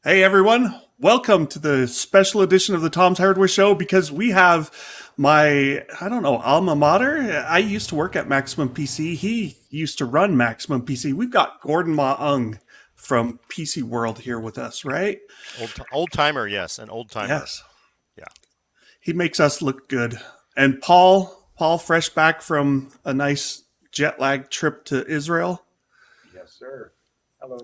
Hey everyone, welcome to the special edition of the Tom's Hardware Show because we have alma mater. I used to work at Maximum PC. He used to run Maximum PC. We've got Gordon Maj Ung from PC World here with us, right? Old timer, yes, an old timer. Yes. Yeah. He makes us look good. And Paul, fresh back from a nice jet lag trip to Israel. Yes, sir. Hello.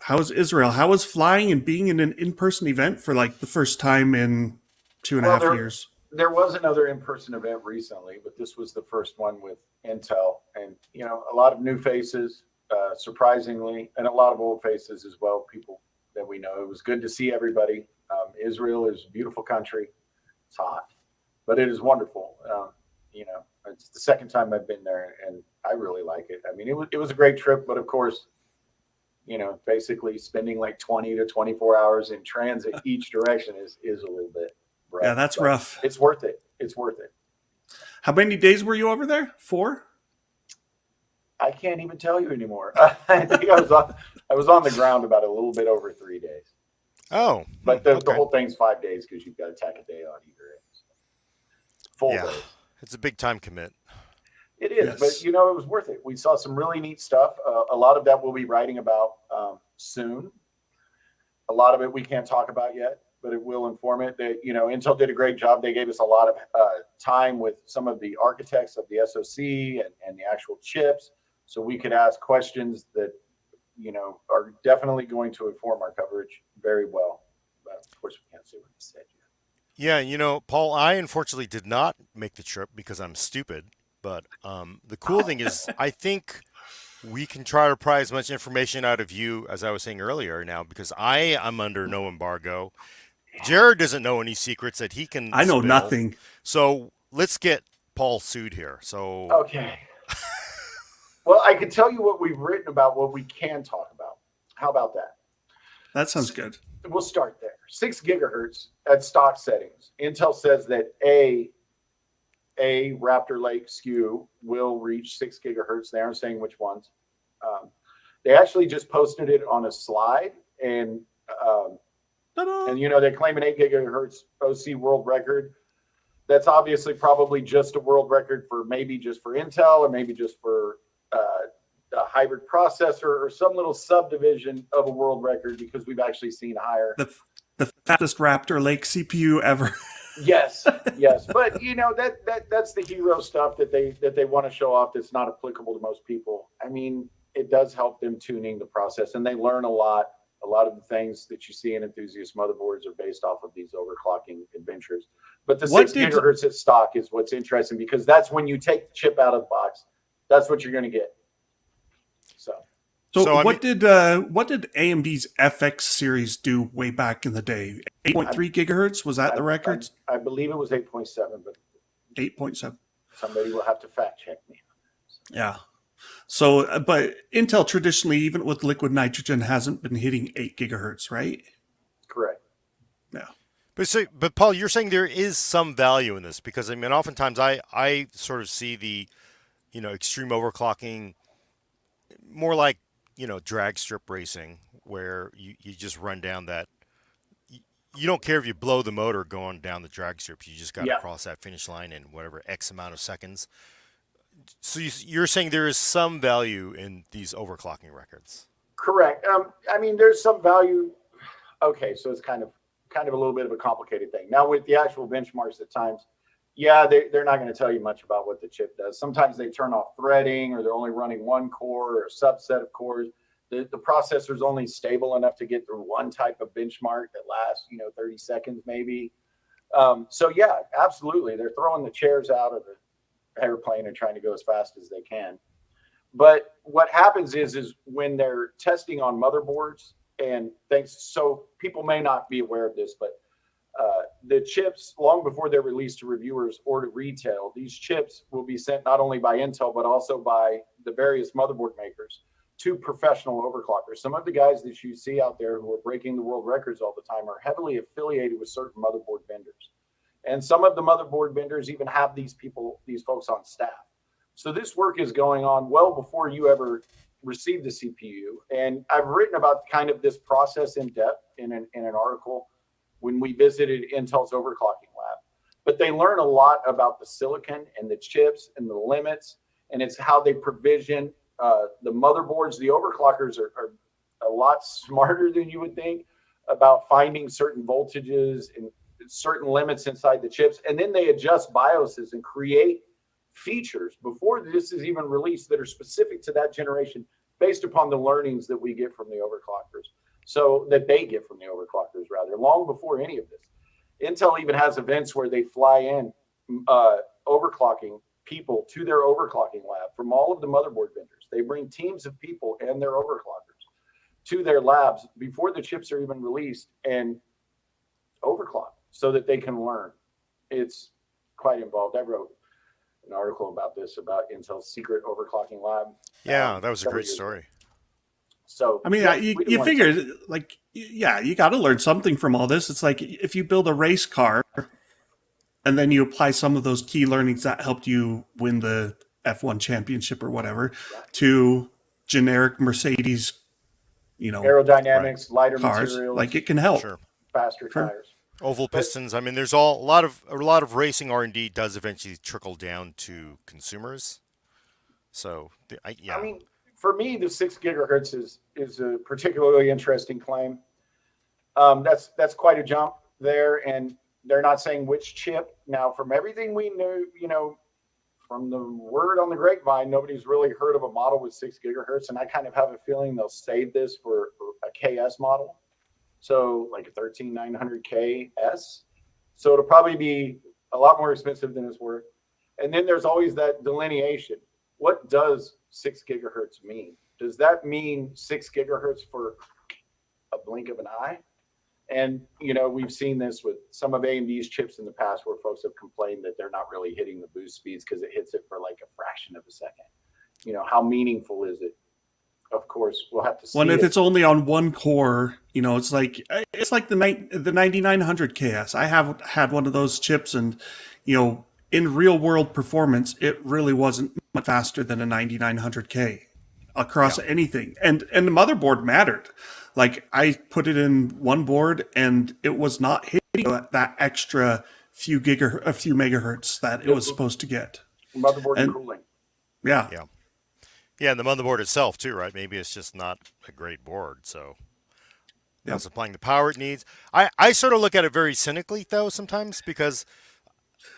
How was Israel? How was flying and being in an in-person event for like the first time in two and a half years? There was another in-person event recently, but this was the first one with Intel, and a lot of new faces, surprisingly, and a lot of old faces as well. People that we know. It was good to see everybody. Israel is a beautiful country. It's hot, but it is wonderful. It's the second time I've been there, and I really like it. I mean, it was a great trip, but of course, basically spending like 20 to 24 hours in transit each direction is a little bit rough. Yeah, that's rough. It's worth it. It's worth it. How many days were you over there? 4? I can't even tell you anymore. I think I was on the ground about a little bit over 3 days. Oh, but the whole thing's 5 days because you've got to tack a day on either end. Full days. It's a big time commit. It is, yes. But it was worth it. We saw some really neat stuff. A lot of that we'll be writing about soon. A lot of it we can't talk about yet, but it will inform it. That Intel did a great job. They gave us a lot of time with some of the architects of the SoC and the actual chips, so we could ask questions that are definitely going to inform our coverage very well. But of course, we can't say what they said yet. Yeah, Paul, I unfortunately did not make the trip because I'm stupid. But the cool thing is, I think we can try to pry as much information out of you, as I was saying earlier now, because I am under no embargo. Jared doesn't know any secrets that he can I know spill. Nothing. So let's get Paul sued here. So okay. Well, I can tell you what we've written about, what we can talk about. How about that? That sounds good. We'll start there. 6 gigahertz at stock settings. Intel says that a Raptor Lake SKU will reach 6 gigahertz. They aren't saying which ones. They actually just posted it on a slide, and they claim an 8 gigahertz OC world record. That's obviously probably just a world record for maybe just for Intel, or maybe just for a hybrid processor, or some little subdivision of a world record, because we've actually seen higher. The fastest Raptor Lake CPU ever. Yes, but that's the hero stuff that they want to show off. That's not applicable to most people. I mean, it does help them tuning the process, and they learn a lot. A lot of the things that you see in enthusiast motherboards are based off of these overclocking adventures. But the 6 gigahertz at stock is what's interesting, because that's when you take the chip out of the box. That's what you're going to get. So what did AMD's FX series do way back in the day? 8.3 gigahertz, was that the record? I believe it was 8.7, but 8.7. Somebody will have to fact check me. Yeah. So, but Intel traditionally, even with liquid nitrogen, hasn't been hitting 8 gigahertz, right? Correct. Yeah. But Paul, you're saying there is some value in this, because I mean, oftentimes I sort of see the, extreme overclocking more like, drag strip racing, where you just run down that. You don't care if you blow the motor going down the drag strip. You just got to cross that finish line in whatever X amount of seconds. So you're saying there is some value in these overclocking records? Correct. I mean, there's some value. Okay, so it's kind of a little bit of a complicated thing. Now, with the actual benchmarks at times, they're not going to tell you much about what the chip does. Sometimes they turn off threading, or they're only running one core or a subset of cores. The processor's only stable enough to get through one type of benchmark that lasts, 30 seconds maybe. So absolutely. They're throwing the chairs out of the airplane and trying to go as fast as they can. But what happens is when they're testing on motherboards and things, so people may not be aware of this, but the chips, long before they're released to reviewers or to retail, these chips will be sent not only by Intel, but also by the various motherboard makers to professional overclockers. Some of the guys that you see out there who are breaking the world records all the time are heavily affiliated with certain motherboard vendors. And some of the motherboard vendors even have these folks on staff. So this work is going on well before you ever received the CPU, and I've written about kind of this process in depth in an article when we visited Intel's overclocking lab. But they learn a lot about the silicon and the chips and the limits, and it's how they provision the motherboards. The overclockers are a lot smarter than you would think about finding certain voltages and certain limits inside the chips, and then they adjust BIOSes and create features before this is even released that are specific to that generation based upon the learnings that we get from the overclockers. So that they get from the overclockers, rather, long before any of this. Intel even has events where they fly in overclocking people to their overclocking lab from all of the motherboard vendors. They bring teams of people and their overclockers to their labs before the chips are even released and overclock so that they can learn. It's quite involved. I wrote an article about this, about Intel's secret overclocking lab. Yeah, that was a great story. So, I mean, yeah, you figure, like, yeah, you got to learn something from all this. It's like if you build a race car and then you apply some of those key learnings that helped you win the F1 championship or whatever to generic Mercedes, aerodynamics, lighter cars, materials, like it can help. Sure. faster tires. Oval pistons. I mean, there's a lot of racing R&D does eventually trickle down to consumers. So, yeah. I mean, for me, the 6 gigahertz is a particularly interesting claim. That's quite a jump there, and they're not saying which chip. Now, from everything we knew, from the word on the grapevine, nobody's really heard of a model with 6 gigahertz, and I kind of have a feeling they'll save this for a KS model. So like a 13900KS. So it'll probably be a lot more expensive than it's worth. And then there's always that delineation. What does 6 gigahertz mean? Does that mean 6 gigahertz for a blink of an eye? And, we've seen this with some of AMD's chips in the past where folks have complained that they're not really hitting the boost speeds because it hits it for like a fraction of a second. How meaningful is it? Of course, we'll have to see. Well, if it's only on one core, it's like the 9900 KS. I have had one of those chips, and in real world performance, it really wasn't much faster than a 9900K across anything. And the motherboard mattered. Like I put it in one board, and it was not hitting that extra few megahertz that it was supposed to get. Motherboard and cooling. Yeah. Yeah. Yeah, and the motherboard itself too, right? Maybe it's just not a great board, so not supplying the power it needs. I sort of look at it very cynically though sometimes, because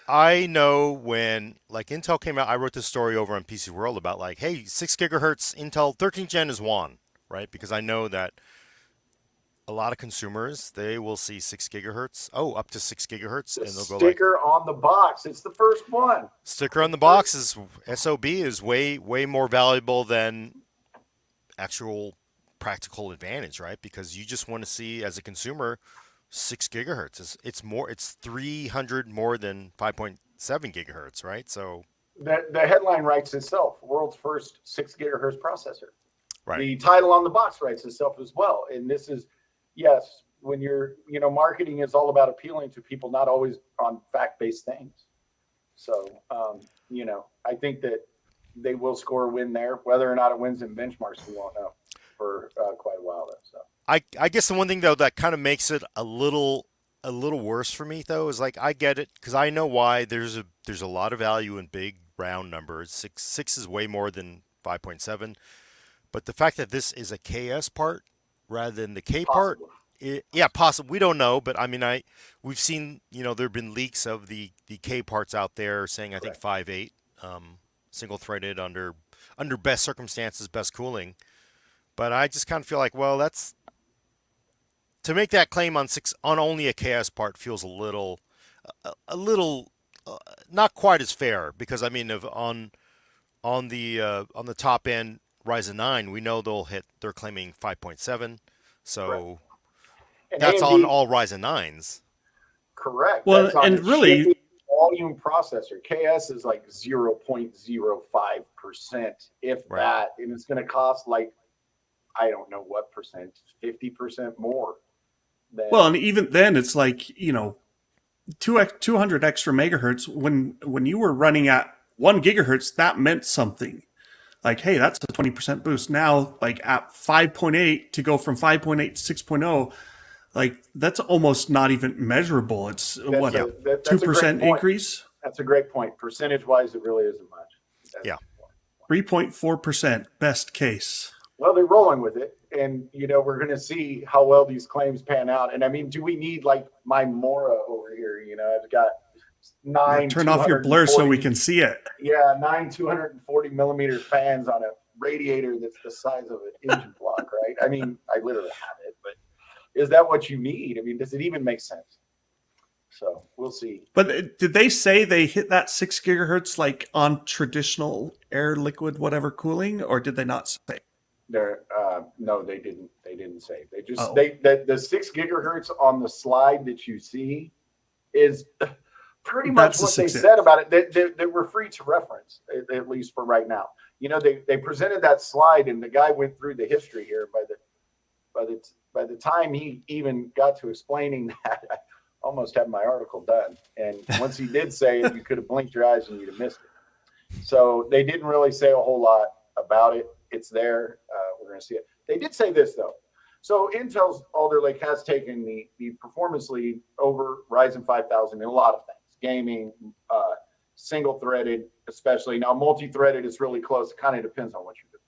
I know when like Intel came out, I wrote this story over on PC World about like, hey, 6 gigahertz Intel 13th gen is won, right? Because I know that a lot of consumers, they will see 6 gigahertz, up to 6 gigahertz, and they'll go like, sticker on the box. It's the first one. Sticker on the box is SOB is way more valuable than actual practical advantage, right? Because you just want to see as a consumer 6 gigahertz. It's 300 more than 5.7 gigahertz, right? So the headline writes itself: world's first 6 gigahertz processor. Right. The title on the box writes itself as well. And this is, yes, when you're, marketing is all about appealing to people, not always on fact-based things. So, I think that they will score a win there. Whether or not it wins in benchmarks, we won't know for quite a while, though. So, I guess the one thing though that kind of makes it a little worse for me though is like I get it because I know why there's a lot of value in big round numbers. Six is way more than 5.7, but the fact that this is a KS part rather than the K part. Possible. We don't know, but I mean, we've seen, there've been leaks of the K parts out there saying I think 5.8, single threaded under best circumstances, best cooling. But I just kind of feel like, well, that's to make that claim on only a KS part feels a little not quite as fair because I mean, on the top end Ryzen 9, we know they're claiming 5.7, so. And that's AMD, on all Ryzen 9s. Correct. Well, that's on and really, volume processor. KS is like 0.05%, if that, and it's going to cost like I don't know what percent, 50% more. Well, and even then, it's like 200 extra megahertz. When you were running at 1 gigahertz, that meant something. like, hey, that's a 20% boost. Now, like at 5.8 to go from 5.8 to 6.0, like that's almost not even measurable. It's what, a That's a great 2% point. increase? That's a great point. Percentage wise, it really isn't much. Yeah. 3.4% best case. Well, they're rolling with it, and we're going to see how well these claims pan out. And I mean, do we need like my Mora over here? I've got nine. Turn off your blur so we can see it. Yeah, 9 240 millimeter fans on a radiator that's the size of an engine block, right? I mean, I literally have it, but is that what you need? I mean, does it even make sense? So we'll see. But did they say they hit that 6 gigahertz like on traditional air, liquid, whatever cooling, or did they not say? No, they didn't. They didn't say. They just the 6 gigahertz on the slide that you see is pretty much what they said about it. They were free to reference, at least for right now. They presented that slide, and the guy went through the history here. By the time he even got to explaining that, I almost had my article done. And once he did say it, you could have blinked your eyes and you'd have missed it. So they didn't really say a whole lot about it. It's there. We're going to see it. They did say this, though. So Intel's Alder Lake has taken the performance lead over Ryzen 5000 in a lot of things. Gaming, single-threaded especially. Now, multi-threaded is really close. It kind of depends on what you do.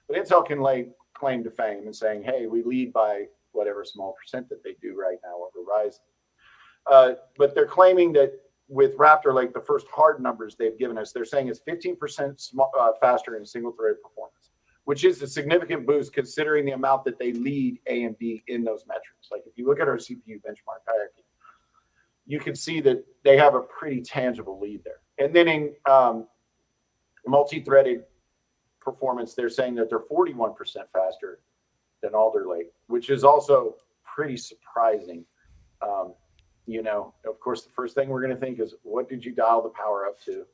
But Intel can lay claim to fame and saying, hey, we lead by whatever small percent that they do right now over Ryzen. But they're claiming that with Raptor Lake, the first hard numbers they've given us, they're saying it's 15% faster in single-threaded performance, which is a significant boost considering the amount that they lead AMD in those metrics. Like if you look at our CPU benchmark hierarchy, you can see that they have a pretty tangible lead there. And then in multi-threaded performance, they're saying that they're 41% faster than Alder Lake, which is also pretty surprising. Of course, the first thing we're going to think is, what did you dial the power up to?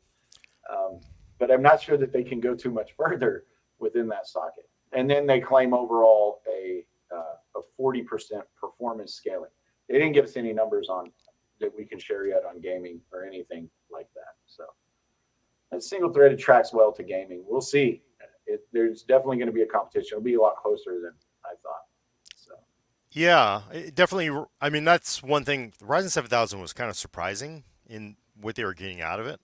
But I'm not sure that they can go too much further within that socket. And then they claim overall a 40% performance scaling. They didn't give us any numbers on that we can share yet on gaming or anything like that. So that single-threaded tracks well to gaming. We'll see. There's definitely going to be a competition. It'll be a lot closer than I thought. So yeah, definitely. I mean, that's one thing. The Ryzen 7000 was kind of surprising in what they were getting out of it.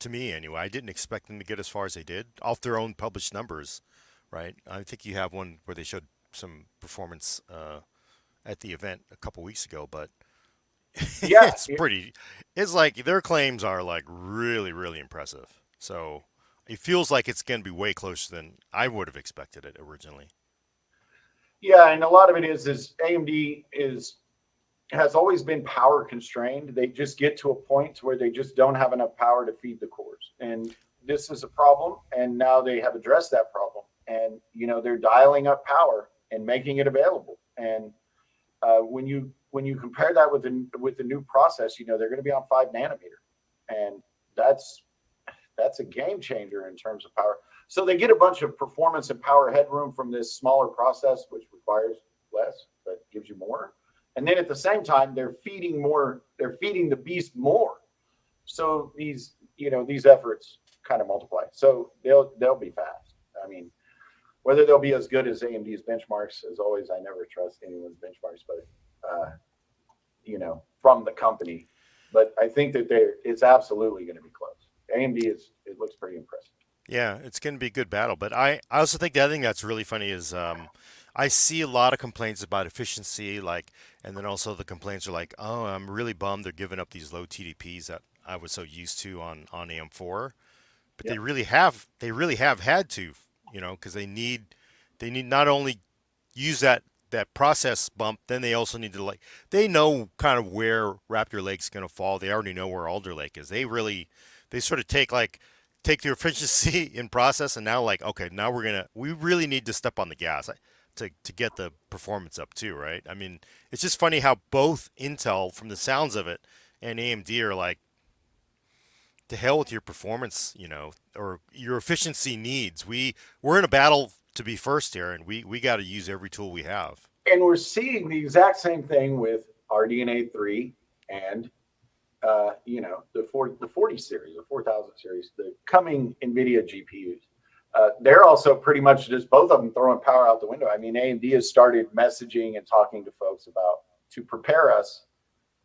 To me, anyway. I didn't expect them to get as far as they did off their own published numbers, right? I think you have one where they showed some performance at the event a couple weeks ago, but yeah, it's like their claims are like really, really impressive. So it feels like it's going to be way closer than I would have expected it originally. Yeah, and a lot of it is AMD has always been power constrained. They just get to a point where they just don't have enough power to feed the cores. And this is a problem. And now they have addressed that problem. And, they're dialing up power and making it available. And when you compare that with the new process, they're going to be on 5 nanometer. And that's a game changer in terms of power. So they get a bunch of performance and power headroom from this smaller process, which requires less, but gives you more. And then at the same time, they're feeding the beast more. So these efforts kind of multiply. So they'll be fast. I mean, whether they'll be as good as AMD's benchmarks, as always, I never trust anyone's benchmarks, but from the company. But I think that it's absolutely going to be close. AMD it looks pretty impressive. Yeah, it's going to be a good battle. But I also think the other thing that's really funny is I see a lot of complaints about efficiency, and then also the complaints are like, oh, I'm really bummed they're giving up these low TDPs that I was so used to on AM4. But Yeah. they really have had to, because they need not only use that process bump, then they also need to they know kind of where Raptor Lake's going to fall. They already know where Alder Lake is. They sort of take the efficiency in process and now okay, now we really need to step on the gas to get the performance up too, right? I mean, it's just funny how both Intel, from the sounds of it, and AMD are to hell with your performance, or your efficiency needs. We're in a battle to be first here, and we got to use every tool we have. And we're seeing the exact same thing with RDNA 3 and the 40 series, the 4000 series, the coming NVIDIA GPUs. they're also pretty much just both of them throwing power out the window. I mean, AMD has started messaging and talking to folks to prepare us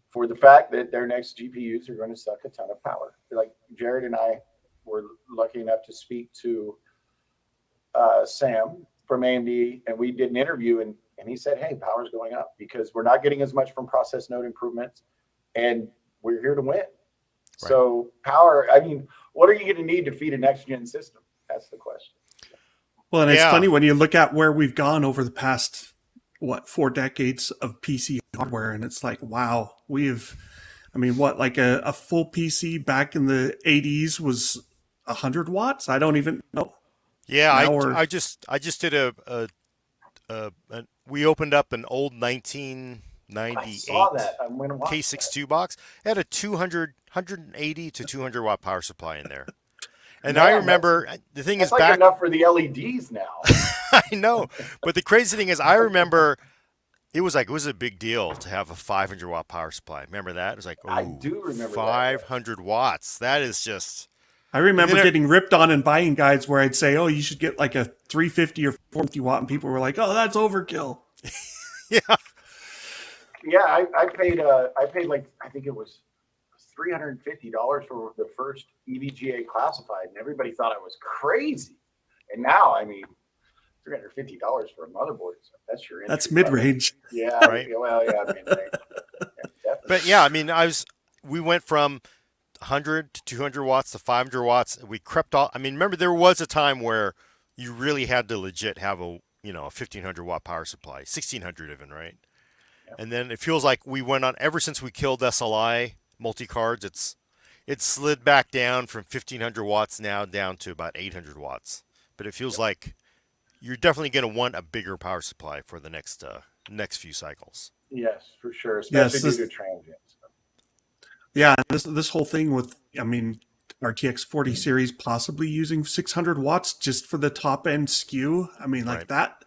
for the fact that their next GPUs are going to suck a ton of power. Like Jared and I were lucky enough to speak to Sam from AMD, and we did an interview, and he said, hey, power's going up because we're not getting as much from process node improvements, and we're here to win. Right. So power, I mean, what are you going to need to feed a next-gen system? That's the question. Well, and it's funny when you look at where we've gone over the past, 4 decades of PC hardware, and it's like, wow, like a full PC back in the 80s was 100 watts? I don't even know. Yeah, I just did we opened up an old 1998 K62 box. It had a 180 to 200 watt power supply in there. And I remember the thing is back enough for the LEDs now. I know, but the crazy thing is, I remember it was a big deal to have a 500 watt power supply. Remember that? It was like, I do remember 500 watts. That is just. I remember getting ripped on and buying guides where I'd say, "Oh, you should get like a 350 or 450 watt," and people were like, "Oh, that's overkill." Yeah. I paid like, I think it was $350 for the first EVGA classified, and everybody thought I was crazy. And now, I mean, $350 for a motherboard. That's mid-range. Yeah. Right. Well, yeah, mid-range. But yeah, I mean, we went from 100 to 200 watts to 500 watts. We crept off. I mean, remember there was a time where you really had to legit have a 1500 watt power supply, 1600 even, right? Yep. And then it feels like we went on ever since we killed SLI multi-cards. It's slid back down from 1500 watts now down to about 800 watts. But it feels like you're definitely going to want a bigger power supply for the next few cycles. Yes, for sure, especially due to transients. Yeah, this whole thing with, RTX 40 series possibly using 600 watts just for the top end SKU. I mean, like that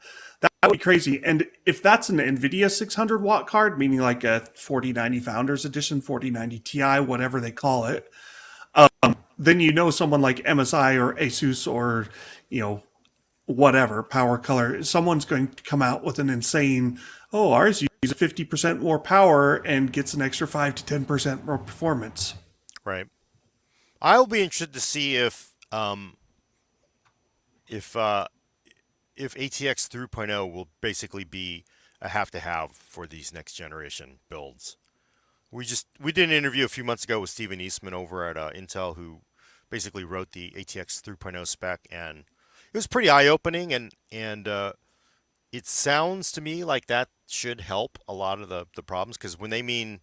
would be crazy. And if that's an NVIDIA 600 watt card, meaning like a 4090 Founders Edition, 4090 Ti, whatever they call it, then someone like MSI or Asus or, whatever, Power Color, someone's going to come out with an insane, ours uses 50% more power and gets an extra 5 to 10% more performance. Right. I'll be interested to see if ATX 3.0 will basically be a have for these next generation builds. We did an interview a few months ago with Stephen Eastman over at Intel, who basically wrote the ATX 3.0 spec, and it was pretty eye-opening, and it sounds to me like that should help a lot of the problems, because when they mean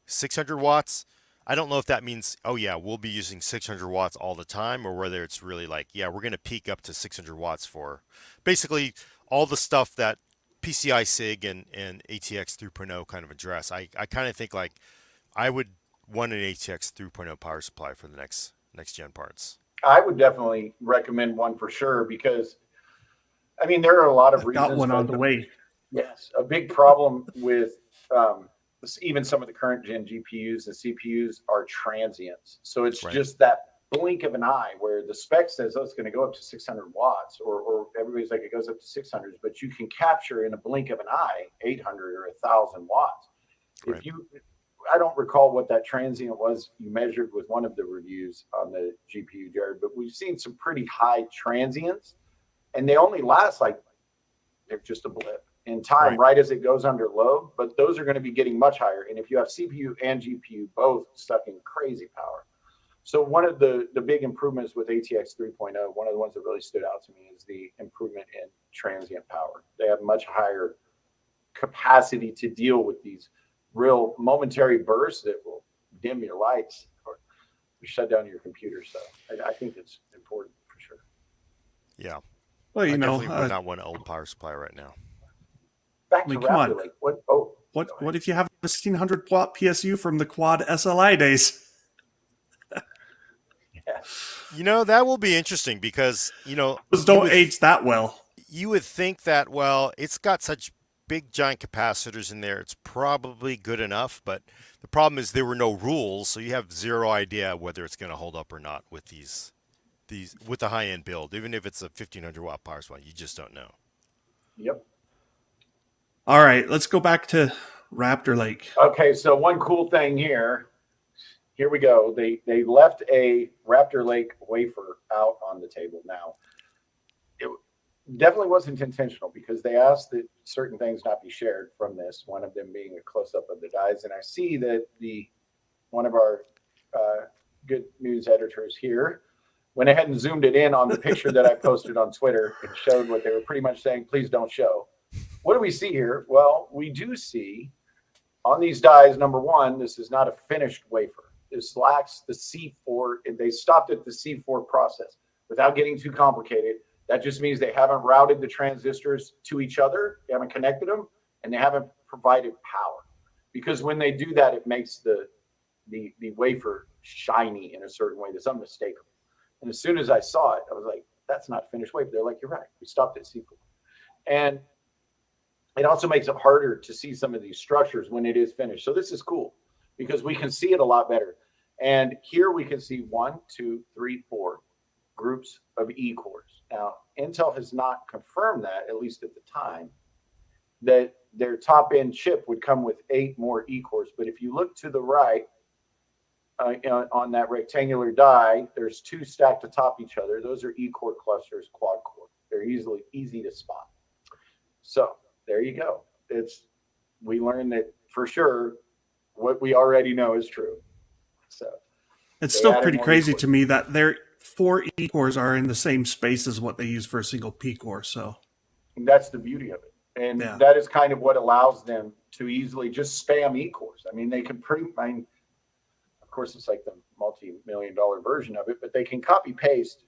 600 watts, I don't know if that means, we'll be using 600 watts all the time, or whether it's really like, we're going to peak up to 600 watts for basically all the stuff that PCI SIG and ATX 3.0 kind of address. I kind of think like I would want an ATX 3.0 power supply for the next gen parts. I would definitely recommend one for sure, because there are a lot of reasons. Got one on the way. Yes, a big problem with even some of the current gen GPUs and CPUs are transients. So it's just that blink of an eye where the spec says, it's going to go up to 600 watts, or everybody's like, it goes up to 600, but you can capture in a blink of an eye 800 or 1,000 watts. Right. I don't recall what that transient was you measured with one of the reviews on the GPU, Jared, but we've seen some pretty high transients, and they only last they're just a blip in time, right as it goes under load, but those are going to be getting much higher. And if you have CPU and GPU both stuck in crazy power. So one of the big improvements with ATX 3.0, one of the ones that really stood out to me is the improvement in transient power. They have much higher capacity to deal with these real momentary bursts that will dim your lights or shut down your computer. So I think it's important for sure. Yeah. Well, I definitely would not want an old power supply right now. Back to Raptor Lake. What if you have a 1600 watt PSU from the quad SLI days? That will be interesting, because those don't age that well. You would think that, it's got such big giant capacitors in there, it's probably good enough, but the problem is there were no rules, so you have zero idea whether it's going to hold up or not with these these with the high end build, even if it's a 1500 watt power supply. You just don't know. Yep. All right, let's go back to Raptor Lake. Okay, so one cool thing here. Here we go. They left a Raptor Lake wafer out on the table. Now, it definitely wasn't intentional because they asked that certain things not be shared from this. One of them being a close up of the dies, and I see that one of our good news editors here went ahead and zoomed it in on the picture that I posted on Twitter and showed what they were pretty much saying. Please don't show. What do we see here? Well, we do see on these dies, number one, this is not a finished wafer. This lacks the C4. They stopped at the C4 process. Without getting too complicated, that just means they haven't routed the transistors to each other. They haven't connected them, and they haven't provided power. Because when they do that, it makes the wafer shiny in a certain way that's unmistakable. And as soon as I saw it, I was like, that's not finished wafer. They're like, you're right. We stopped at C4. And it also makes it harder to see some of these structures when it is finished. So this is cool because we can see it a lot better. And here we can see 1, 2, 3, 4 groups of E cores. Now, Intel has not confirmed that, at least at the time, that their top end chip would come with 8 more E cores. But if you look to the right on that rectangular die, there's 2 stacked atop each other. Those are E core clusters, quad core. They're easy to spot. So there you go. We learned that for sure what we already know is true. So it's still pretty crazy to me that their 4 E cores are in the same space as what they use for a single P core. So that's the beauty of it. And that is kind of what allows them to easily just spam E cores. I mean, they can of course, it's like the multi-million-dollar version of it, but they can copy paste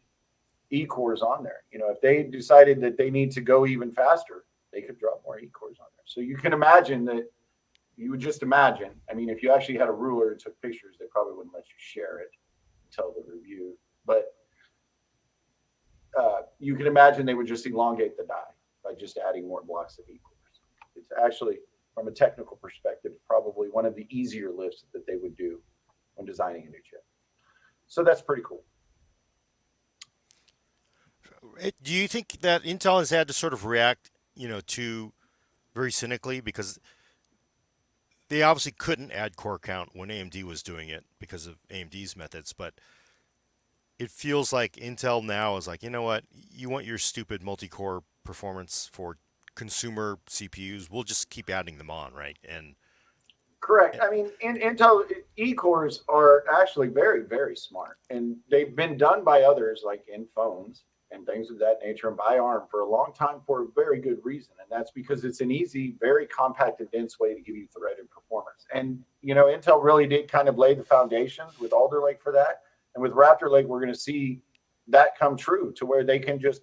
E cores on there. You know, if they decided that they need to go even faster, they could drop more E cores on there. So you can imagine that. You would just imagine. I mean, if you actually had a ruler and took pictures, they probably wouldn't let you share it until the review. But you can imagine they would just elongate the die by just adding more blocks of E cores. It's actually, from a technical perspective, probably one of the easier lifts that they would do when designing a new chip. So that's pretty cool. Do you think that Intel has had to sort of react, to very cynically because they obviously couldn't add core count when AMD was doing it because of AMD's methods, but it feels like Intel now is like, you know what, you want your stupid multi-core performance for consumer CPUs, we'll just keep adding them on, right? And correct. I mean, Intel E-cores are actually very, very smart, and they've been done by others, like in phones and things of that nature, and by ARM for a long time for a very good reason. And that's because it's an easy, very compact and dense way to give you threaded performance. And, Intel really did kind of lay the foundations with Alder Lake for that. And with Raptor Lake, we're going to see that come true to where they can just,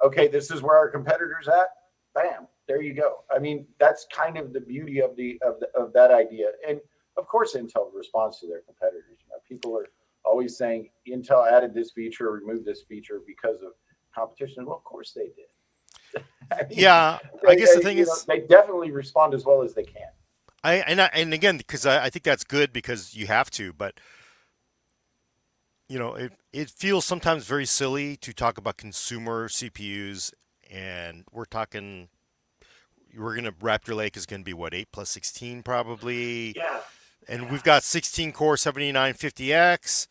okay, this is where our competitor's at. Bam, there you go. I mean, that's kind of the beauty of that idea. And of course, Intel responds to their competitors. People are always saying Intel added this feature, removed this feature because of competition. Well, of course they did. I mean, I guess the thing is, they definitely respond as well as they can. And again, because I think that's good because you have to, but it feels sometimes very silly to talk about consumer CPUs, and we're going to Raptor Lake is going to be what, 8 plus 16 probably. Yeah. And we've got 16 core 7950X.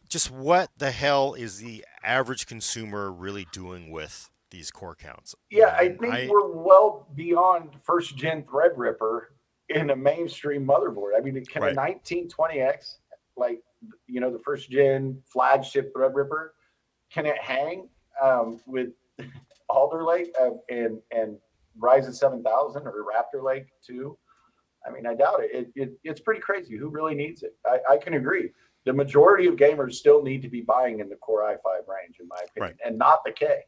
Just what the hell is the average consumer really doing with these core counts? Yeah, I think we're well beyond first gen Threadripper in a mainstream motherboard. I mean, can a 1920X, like, the first gen flagship Threadripper, can it hang with Alder Lake and Ryzen 7000 or Raptor Lake 2? I mean, I doubt it. It's pretty crazy. Who really needs it? I can agree. The majority of gamers still need to be buying in the Core i5 range, in my opinion, and not the K.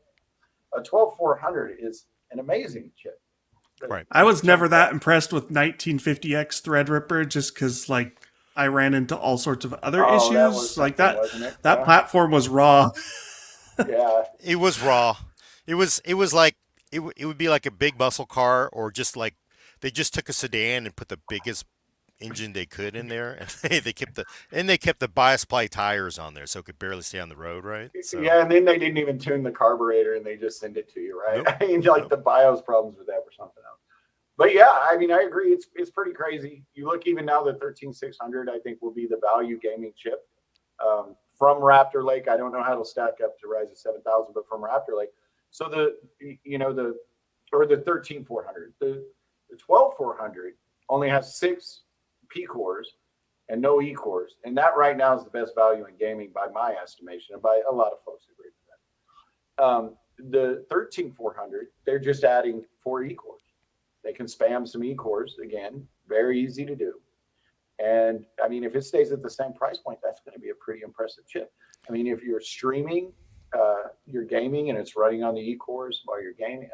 A 12400 is an amazing chip. Right. I was never that impressed with 1950X Threadripper just because, I ran into all sorts of other issues. That platform was raw. Yeah. It was raw. It was like, it would be like a big muscle car, or just like they just took a sedan and put the biggest engine they could in there, and they kept the bias ply tires on there, so it could barely stay on the road, right? So Yeah, and then they didn't even tune the carburetor, and they just send it to you, right? Nope. I mean, like Nope. the BIOS problems with that or something else. But yeah, I mean, I agree. It's pretty crazy. You look even now, the 13600, I think, will be the value gaming chip from Raptor Lake. I don't know how it'll stack up to Ryzen 7000, but from Raptor Lake. So the 13400, the 12400 only has 6 P cores and no E cores, and that right now is the best value in gaming by my estimation, and by a lot of folks agree with that. The 13400, they're just adding 4 E cores. They can spam some E cores again, very easy to do. And I mean, if it stays at the same price point, that's going to be a pretty impressive chip. I mean, if you're streaming, you're gaming, and it's running on the E cores while you're gaming.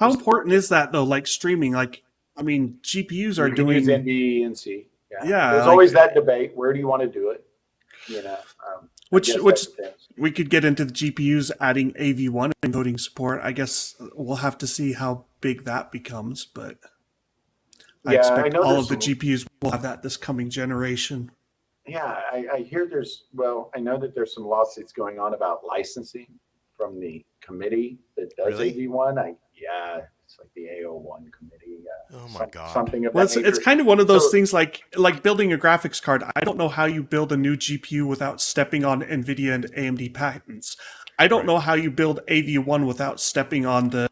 How important is that though? Like streaming, like I mean, GPUs are You can doing. use NVE and C. Yeah, there's like- always that debate. Where do you want to do it? You know, I Which guess which that depends. we could get into the GPUs adding AV1 encoding support. I guess we'll have to see how big that becomes, but I Yeah, I expect know all there's of the some- GPUs will have that this coming generation. Yeah, I hear I know that there's some lawsuits going on about licensing from the committee that does Really? AV1. It's like the AO1 committee. Oh my God. Something of Well, that it's nature. kind of one of those So- things like building a graphics card. I don't know how you build a new GPU without stepping on NVIDIA and AMD patents. I don't Right. know how you build AV1 without stepping on the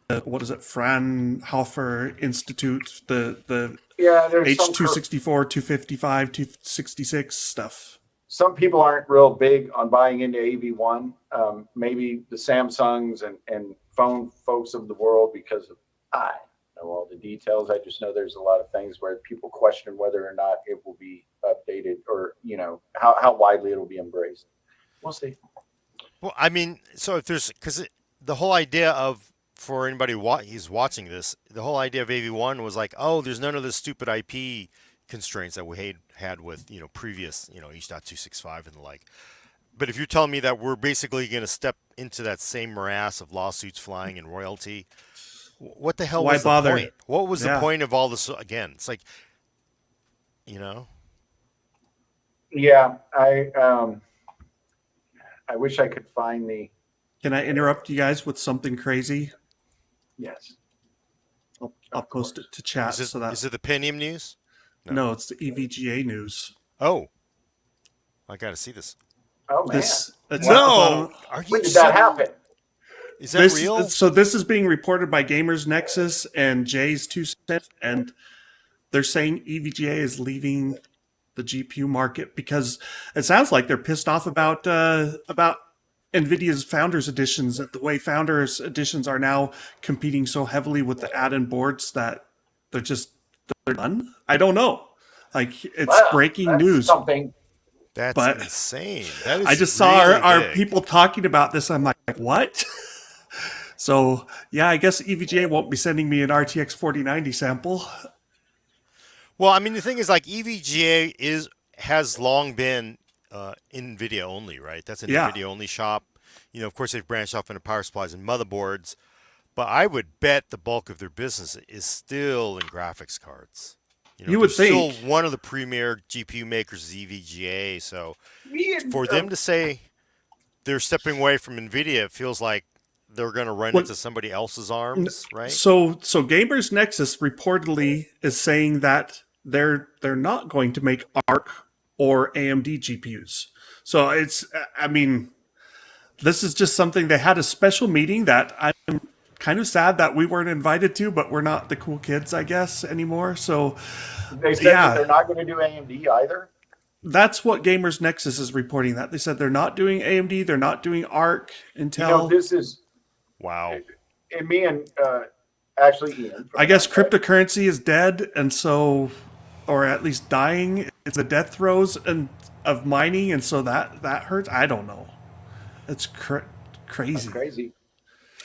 Fraunhofer Institute, the Yeah, there's H264, 255, 266 stuff. some people aren't real big on buying into AV1. Maybe the Samsungs and phone folks of the world, because I know all the details. I just know there's a lot of things where people question whether or not it will be updated, or how widely it'll be embraced. We'll see. Well, I mean, so if there's the whole idea of, for anybody who's watching this, the whole idea of AV1 was like, oh, there's none of the stupid IP constraints that we had with previous H.265 and the like. But if you're telling me that we're basically going to step into that same morass of lawsuits flying and royalty, what the hell Why was bother? the point? What was the Yeah. point of all this? Again, it's like, Yeah, I wish I could find the Can I interrupt you guys with something crazy? yes. I'll Of post course. it to chat. is so that it the Pentium news? no, it's the EVGA news. Oh, I got to see this. Oh man, It's at the No, bottom. are you when did that serious? happen? Is that This, real? so this is being reported by Gamers Nexus and Jay's 2 cents, and they're saying EVGA is leaving the GPU market because it sounds like they're pissed off about NVIDIA's Founders Editions, the way Founders Editions are now competing so heavily with the add-in boards that they're done. I don't know. Like, it's Wow, breaking that's news. Something. That's but insane. That is I just saw really our big. people talking about this. I'm like, what? So, yeah, I guess EVGA won't be sending me an RTX 4090 sample. Well, I mean, the thing is, like, EVGA has long been NVIDIA only, right? That's an Yeah. NVIDIA only shop. Of course, they've branched off into power supplies and motherboards, but I would bet the bulk of their business is still in graphics cards. You would they're think. still one of the premier GPU makers is EVGA. So Me and, for them to say they're stepping away from NVIDIA, it feels like they're going to run Well, into somebody else's arms, right? So Gamers Nexus reportedly is saying that they're not going to make ARC or AMD GPUs. So I mean, this is just something they had a special meeting that I'm kind of sad that we weren't invited to, but we're not the cool kids, I guess, anymore. So they said yeah. that they're not going to do AMD either. that's what Gamers Nexus is reporting. That they said they're not doing AMD, they're not doing ARC, Intel. This is Wow. and me and actually Ian. I guess cryptocurrency is dead, and so, or at least dying. It's the death throes of mining, and so that hurts. I don't know. It's crazy. That's crazy.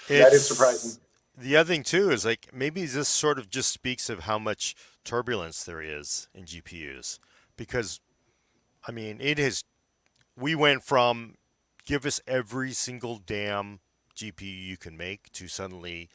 That is It's- surprising. The other thing too is like maybe this sort of just speaks of how much turbulence there is in GPUs, because I mean we went from give us every single damn GPU you can make to suddenly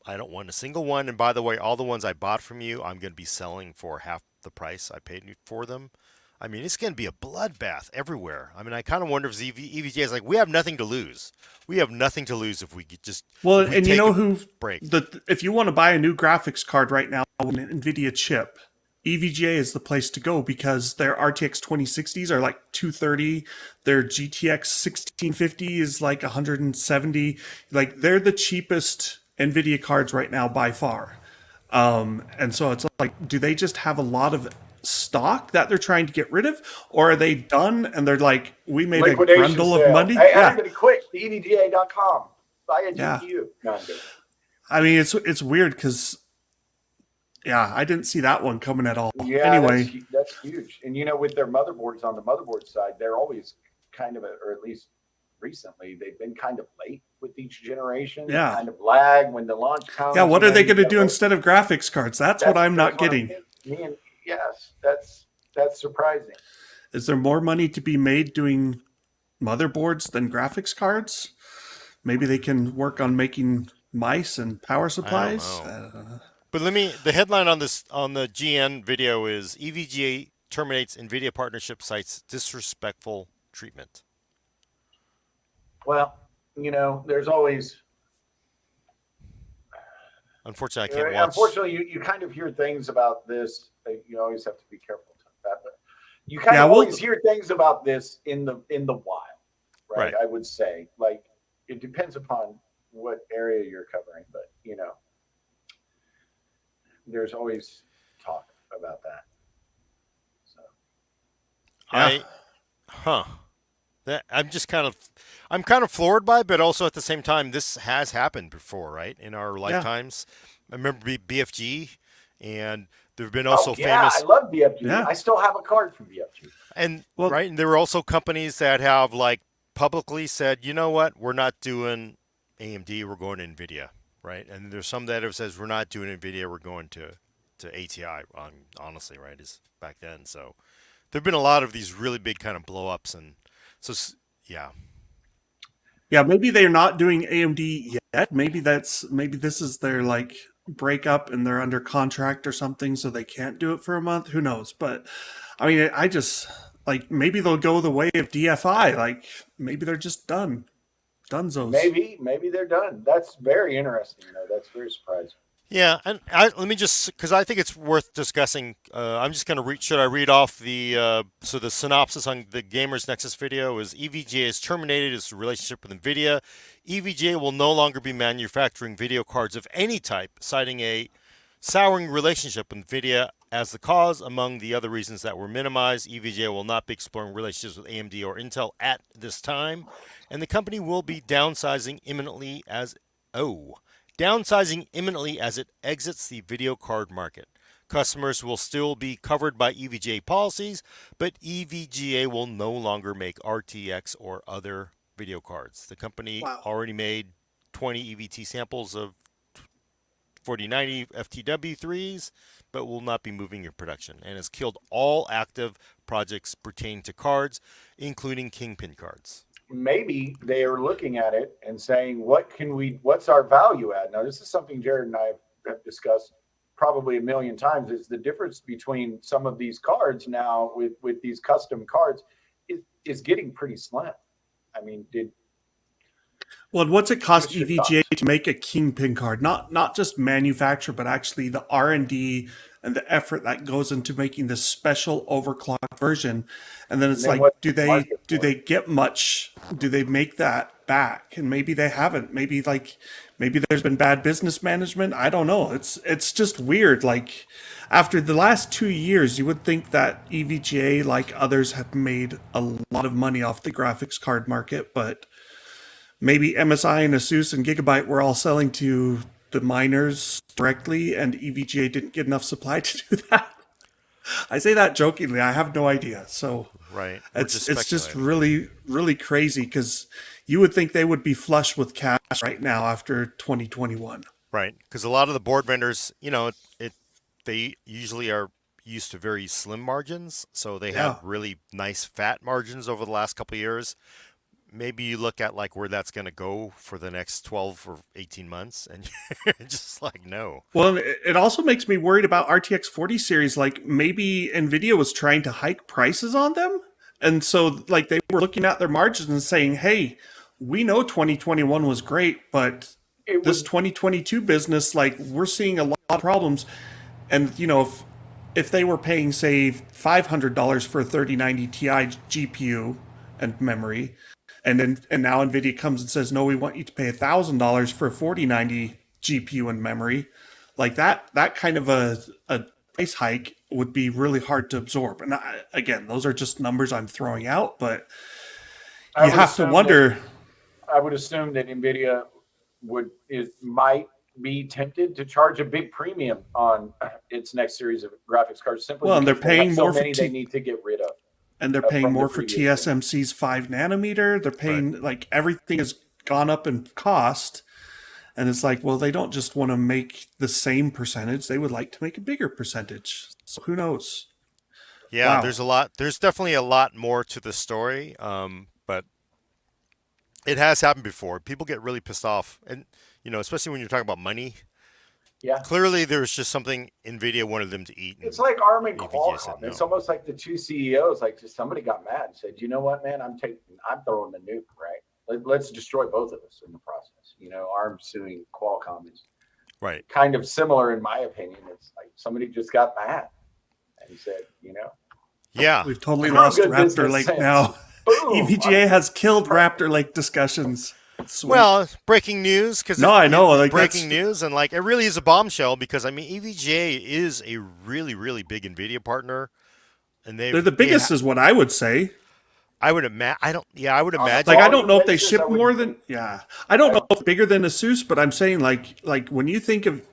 I don't want a single one, and by the way, all the ones I bought from you I'm going to be selling for half the price I paid for them. I mean, it's going to be a bloodbath everywhere. I mean, I kind of wonder if EVGA is like, we have nothing to lose. We have nothing to lose if we just Well, if we and you take know a who break. if you want to buy a new graphics card right now, an NVIDIA chip, EVGA is the place to go because their RTX 2060s are like 230, their GTX 1650 is like 170. Like they're the cheapest NVIDIA cards right now by far. And so it's like, do they just have a lot of stock that they're trying to get rid of, or are they done and they're like, we made a Liquidation grundle of sale. money? Hey, Yeah, everybody quick, EVGA.com. Buy a yeah. GPU. No, I'm kidding. I mean, it's weird because yeah, I didn't see that one coming at all. Yeah, Anyway, that's huge. And with their motherboards on the motherboard side, they're always kind of, or at least recently, they've been kind of late with each generation. Yeah. They kind of lag when the launch comes. yeah, what are they going to do instead of graphics cards? That's what I'm not getting. Yes, that's surprising. Is there more money to be made doing motherboards than graphics cards? Maybe they can work on making mice and power supplies. But the headline on the GN video is EVGA terminates NVIDIA partnership cites disrespectful treatment. Well, there's always. Unfortunately, I can't watch. Unfortunately, you kind of hear things about this. You always have to be careful with that, but you kind of always hear things about this in the wild, right? I would say, like, it depends upon what area you're covering, but there's always talk about that. So, I'm kind of floored by it, but also at the same time, this has happened before, right? In our lifetimes. I remember BFG, and there have been also famous. I love BFG. Yeah. I still have a card from BFG. And and there were also companies that have like publicly said, you know what, we're not doing AMD, we're going to NVIDIA, right? And there's some that have says we're not doing NVIDIA, we're going to ATI. Honestly, right? Is back then. So there've been a lot of these really big kind of blow ups, and so yeah. Yeah, maybe they're not doing AMD yet. Maybe this is their like breakup and they're under contract or something, so they can't do it for a month. Who knows? But I mean, I just like maybe they'll go the way of DFI. Like maybe they're just done. Dunzos. Maybe they're done. That's very interesting. That's very surprising. Yeah, and let me just, because I think it's worth discussing. I'm just going to read. Should I read off the synopsis on the Gamers Nexus video? Is EVGA has terminated its relationship with NVIDIA. EVGA will no longer be manufacturing video cards of any type, citing a souring relationship with NVIDIA as the cause. Among the other reasons that were minimized, EVGA will not be exploring relationships with AMD or Intel at this time, and the company will be downsizing imminently as it exits the video card market. Customers will still be covered by EVGA policies, but EVGA will no longer make RTX or other video cards. The company already made 20 EVT samples of 4090 FTW3s, but will not be moving in production, and has killed all active projects pertaining to cards, including Kingpin cards. Maybe they are looking at it and saying, what's our value add? Now, this is something Jared and I have discussed probably a million times, is the difference between some of these cards now with these custom cards is getting pretty slim. I mean, what's it cost EVGA to make a Kingpin card? Not just manufacture, but actually the R&D and the effort that goes into making this special overclocked version. And then it's like, do they get much? Do they make that back? And maybe they haven't. Maybe there's been bad business management. I don't know. It's just weird. Like after the last 2 years, you would think that EVGA, like others, have made a lot of money off the graphics card market, but maybe MSI and Asus and Gigabyte were all selling to the miners directly, and EVGA didn't get enough supply to do that. I say that jokingly. I have no idea. So right, it's just really, really crazy because you would think they would be flush with cash right now after 2021. Right, because a lot of the board vendors, they usually are used to very slim margins, so they have really nice fat margins over the last couple of years. maybe you look at like where that's going to go for the next 12 or 18 months, and you're just like, no. Well, it also makes me worried about RTX 40 series. Like maybe Nvidia was trying to hike prices on them, and so like they were looking at their margins and saying, "Hey, we know 2021 was great, but this 2022 business, like we're seeing a lot of problems." And if they were paying say $500 for a 3090 Ti GPU and memory, and now Nvidia comes and says, no, we want you to pay $1,000 for a 4090 GPU and memory, like that kind of a price hike would be really hard to absorb. And again, those are just numbers I'm throwing out, but you have to wonder. I would assume that Nvidia might be tempted to charge a big premium on its next series of graphics cards simply Well, and they're because they have paying so more many for they need to get rid of. And they're paying from more the for previous TSMC's 5 nanometer. They're paying like everything has gone up in cost. And it's like, well, they don't just want to make the same percentage. They would like to make a bigger percentage. So who knows? Yeah, Wow. there's definitely a lot more to the story. But it has happened before. People get really pissed off. And, especially when you're talking about money. Yeah. Clearly, there's just something NVIDIA wanted them to eat. It's like ARM and NVIDIA said Qualcomm. no. It's almost like the two CEOs, like just somebody got mad and said, you know what, man, I'm throwing the nuke, right? Let's destroy both of us in the process. ARM suing Qualcomm is Right. kind of similar in my opinion. It's like somebody just got mad and said, Yeah. We've totally Screw lost good Raptor business Lake sense. now. Boom. EVGA has killed Raptor Lake discussions. Sweet. Well, breaking news because No, I know, like, breaking news, and like it really is a bombshell because EVGA is a really really big NVIDIA partner, and they're the biggest, is what I would say. I would imagine. I would imagine. Like, I don't know if they basis, ship more than. Yeah, I don't know if bigger than Asus, but I'm saying like when you think of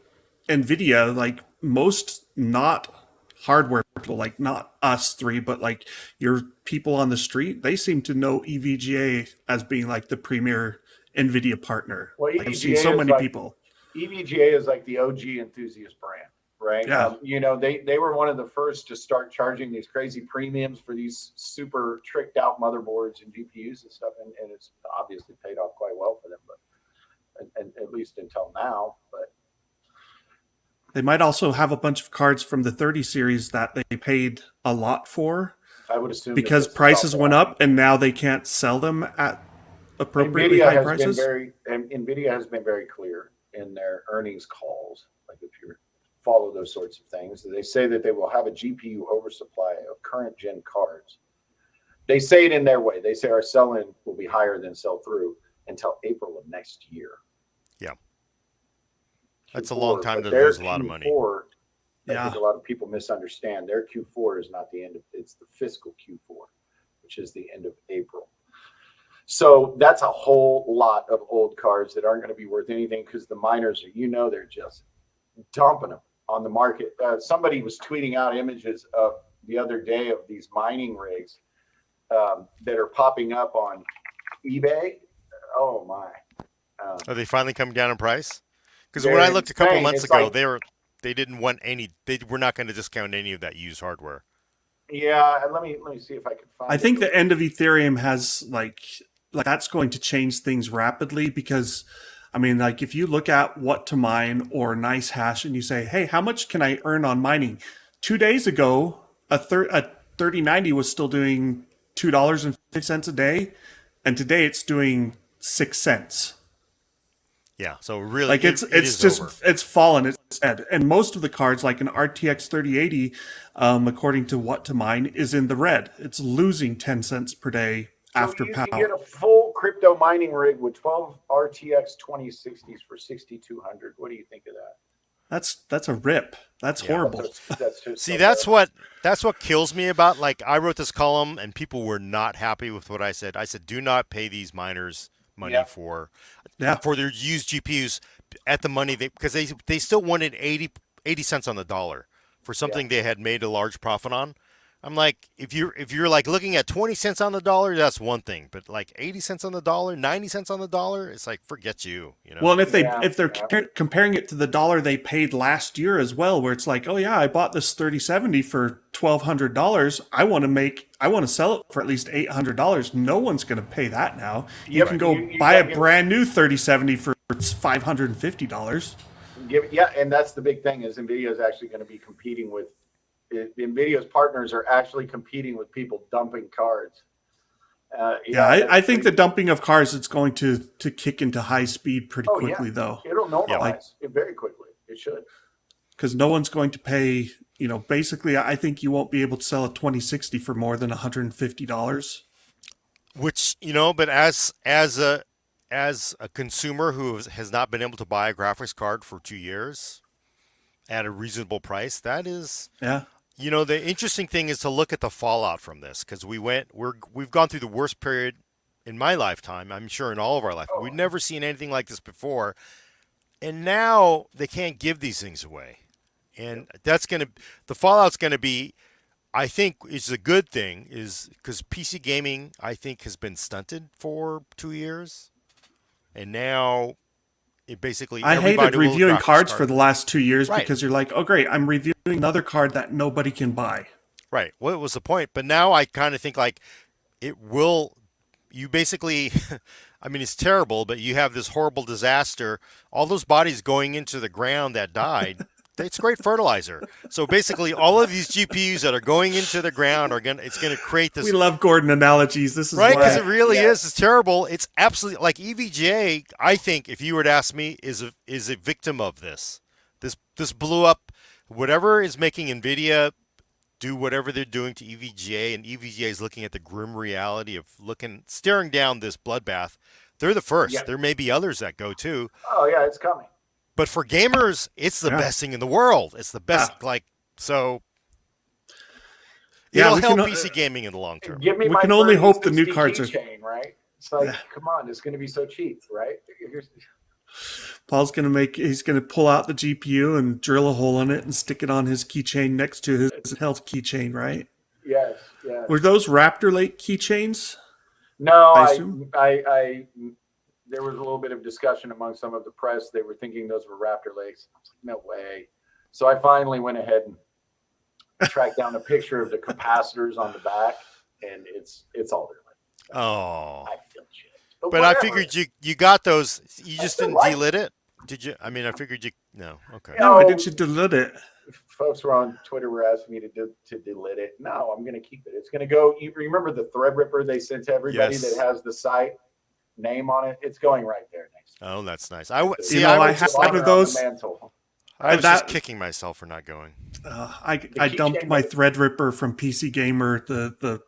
Nvidia, like most not hardware people, like not us three, but like your people on the street, they seem to know EVGA as being like the premier Nvidia partner. Well, Like, I've seen so many people. EVGA is like the OG enthusiast brand, right? Yeah. They were one of the first to start charging these crazy premiums for these super tricked out motherboards and GPUs and stuff, and it's obviously paid off quite well for them, but and at least until now. But They might also have a bunch of cards from the 30 series that they paid a lot for. I would assume because prices went up and now they can't sell them at appropriately high prices. NVIDIA has been very clear in their earnings calls. Like if you follow those sorts of things, they say that they will have a GPU oversupply of current gen cards. They say it in their way. They say our sell-in will be higher than sell-through until April of next year. Yeah. Q4, that's a long time to lose a lot of money. I think a lot of people misunderstand. Their Q4 is not the end of, it's the fiscal Q4, which is the end of April. So that's a whole lot of old cards that aren't going to be worth anything because the miners are, they're just dumping them on the market. Somebody was tweeting out images of the other day of these mining rigs that are popping up on eBay. Oh my! Are they finally coming down in price? Because when I looked a couple months ago, they didn't want any. They were not going to discount any of that used hardware. Yeah, let me see if I can find. I think the end of Ethereum has like that's going to change things rapidly because, I mean, like if you look at what to mine or nice hash and you say, hey, how much can I earn on mining? 2 days ago, a 3090 was still doing $2.50 a day, and today it's doing 6 cents. Yeah, so really, like it's fallen. It's dead. And most of the cards, like an RTX 3080, according to what to mine, is in the red. It's losing 10 cents per day after power. You can get a full crypto mining rig with 12 RTX 2060s for $6,200. What do you think of that? That's a rip. That's horrible. That's what kills me about, like, I wrote this column and people were not happy with what I said. I said, do not pay these miners money for their used GPUs at the money because they still wanted 80 cents on the dollar for something they had made a large profit on. I'm like, if you're like looking at 20 cents on the dollar, that's one thing, but like 80 cents on the dollar, 90 cents on the dollar, it's like, forget you. Well, and if they're comparing it to the dollar they paid last year as well, where it's like, oh yeah, I bought this 3070 for $1,200. I want to sell it for at least $800. No one's going to pay that now. You Yeah, can but go you buy a gotta give- brand new 3070 for $550. And that's the big thing is NVIDIA is actually going to be competing with NVIDIA's partners are actually competing with people dumping cards. I think the dumping of cars is going to kick into high speed pretty Oh, quickly, yeah. though. It'll normalize Like- it very quickly. It should. Because no one's going to pay, basically, I think you won't be able to sell a 2060 for more than $150. Which, but as a consumer who has not been able to buy a graphics card for 2 years at a reasonable price, that is, Yeah. the interesting thing is to look at the fallout from this, because we've gone through the worst period in my lifetime. I'm sure in all of our life, we've never seen anything like this before, and now they can't give these things away, and the fallout's gonna be. I think is a good thing is because PC gaming, I think, has been stunted for 2 years. And now it basically. I hated everybody will reviewing graphics cards card. for the last 2 years Right. because you're like, oh, great, I'm reviewing another card that nobody can buy. Right. What was the point? But now I kind of think like it will. You basically. I mean, it's terrible, but you have this horrible disaster. All those bodies going into the ground that died. It's great fertilizer. So basically, all of these GPUs that are going into the ground it's going to create this. We love Gordon analogies. This is Right, why- because it really Yeah. is. It's terrible. It's absolutely like EVGA. I think if you were to ask me, is a victim of this. This blew up. Whatever is making NVIDIA do whatever they're doing to EVGA, and EVGA is looking at the grim reality of staring down this bloodbath. They're the first. Yeah. There may be others that go too. Oh yeah, it's coming. But for gamers, it's the Yeah. best thing in the world. It's the best. So. Yeah, It'll we help can- PC gaming in the long term. Give me We my can only hope the 3060 new cards are- keychain, right? It's like, Yeah. come on, it's going to be so cheap, right? Paul's he's gonna pull out the GPU and drill a hole in it and stick it on his keychain next to his health keychain, right? Yes. Were those Raptor Lake keychains? No, I assume? there was a little bit of discussion among some of the press. They were thinking those were Raptor Lakes. I was like, no way. So I finally went ahead and tracked down a picture of the capacitors on the back, and it's all there. Oh. I feel shit. But I whatever. figured you got those. You just still didn't like delit it? Did you? I mean, I figured you. No. Okay. Yeah. No, why No. didn't you delete it? Folks were on Twitter were asking me to delete it. No, I'm going to keep it. It's going to go. You remember the Threadripper they sent to everybody Yes. that has the site name on it? It's going right there next. Oh, that's nice. I was I just, had one of those. I was that- just kicking myself for not going. I keychain dumped my that- Threadripper from PC Gamer, the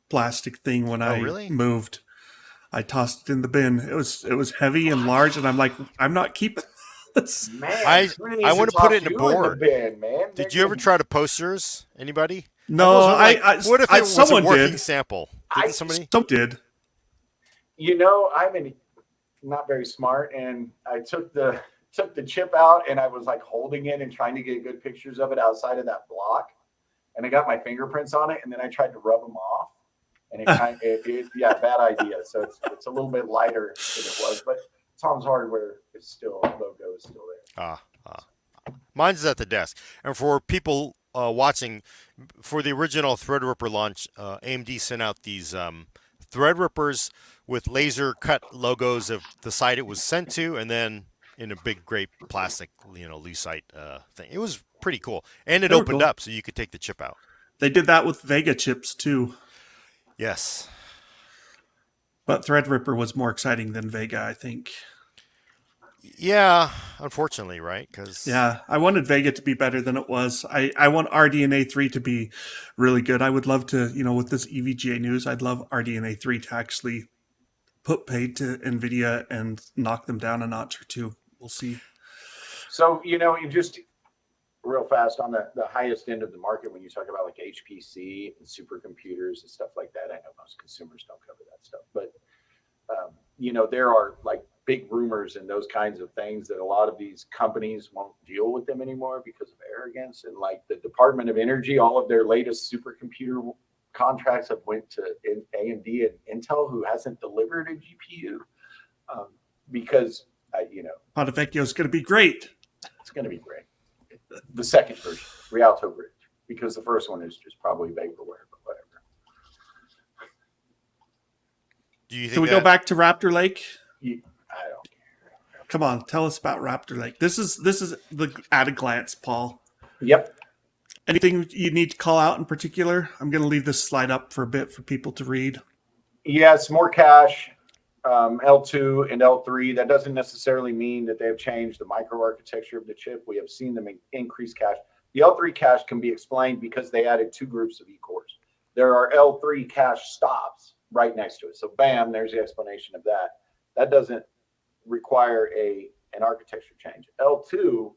plastic thing, when I really? moved. I tossed it in the bin. It was heavy and large, and I'm like, I'm not keeping this. Man, I somebody I needs wanna to put toss it in a you board. the bin, man. Did you ever try to post yours? Anybody? No, What if it was a someone working did. sample? I- Did somebody? Some did. I'm not very smart, and I took the chip out, and I was like holding it and trying to get good pictures of it outside of that block, and I got my fingerprints on it, and then I tried to rub them off, and bad idea. So it's a little bit lighter than it was, but Tom's Hardware logo is still there. Mine's at the desk. And for people watching, for the original Threadripper launch, AMD sent out these Threadrippers with laser cut logos of the site it was sent to, and then in a big, great plastic, lucite thing. It was pretty cool, and it They were opened cool. up so you could take the chip out. They did that with Vega chips too, Yes. but Threadripper was more exciting than Vega, I think. Yeah, unfortunately, right? Because Yeah, I wanted Vega to be better than it was. I want RDNA 3 to be really good. I would love to, with this EVGA news, I'd love RDNA 3 to actually put paid to NVIDIA and knock them down a notch or two. We'll see. So you just real fast on the highest end of the market when you talk about like HPC and supercomputers and stuff like that. I know most consumers don't cover that stuff, but there are like big rumors and those kinds of things that a lot of these companies won't deal with them anymore because of arrogance. And like the Department of Energy, all of their latest supercomputer contracts have went to AMD and Intel, who hasn't delivered a GPU because Ponte Vecchio is going to be great. it's going to be great. The second version, Rialto Bridge. because the first one is just probably vaporware, but whatever. Do you think Can we go back to Raptor Lake? I don't. Come on, tell us about Raptor Lake. This is the at a glance, Paul. Yep. Anything you need to call out in particular? I'm going to leave this slide up for a bit for people to read. Yes, more cache, L2 and L3. That doesn't necessarily mean that they have changed the microarchitecture of the chip. We have seen them increase cache. The L3 cache can be explained because they added 2 groups of E-cores. There are L3 cache stops right next to it. So bam, there's the explanation of that. That doesn't require an architecture change. L2,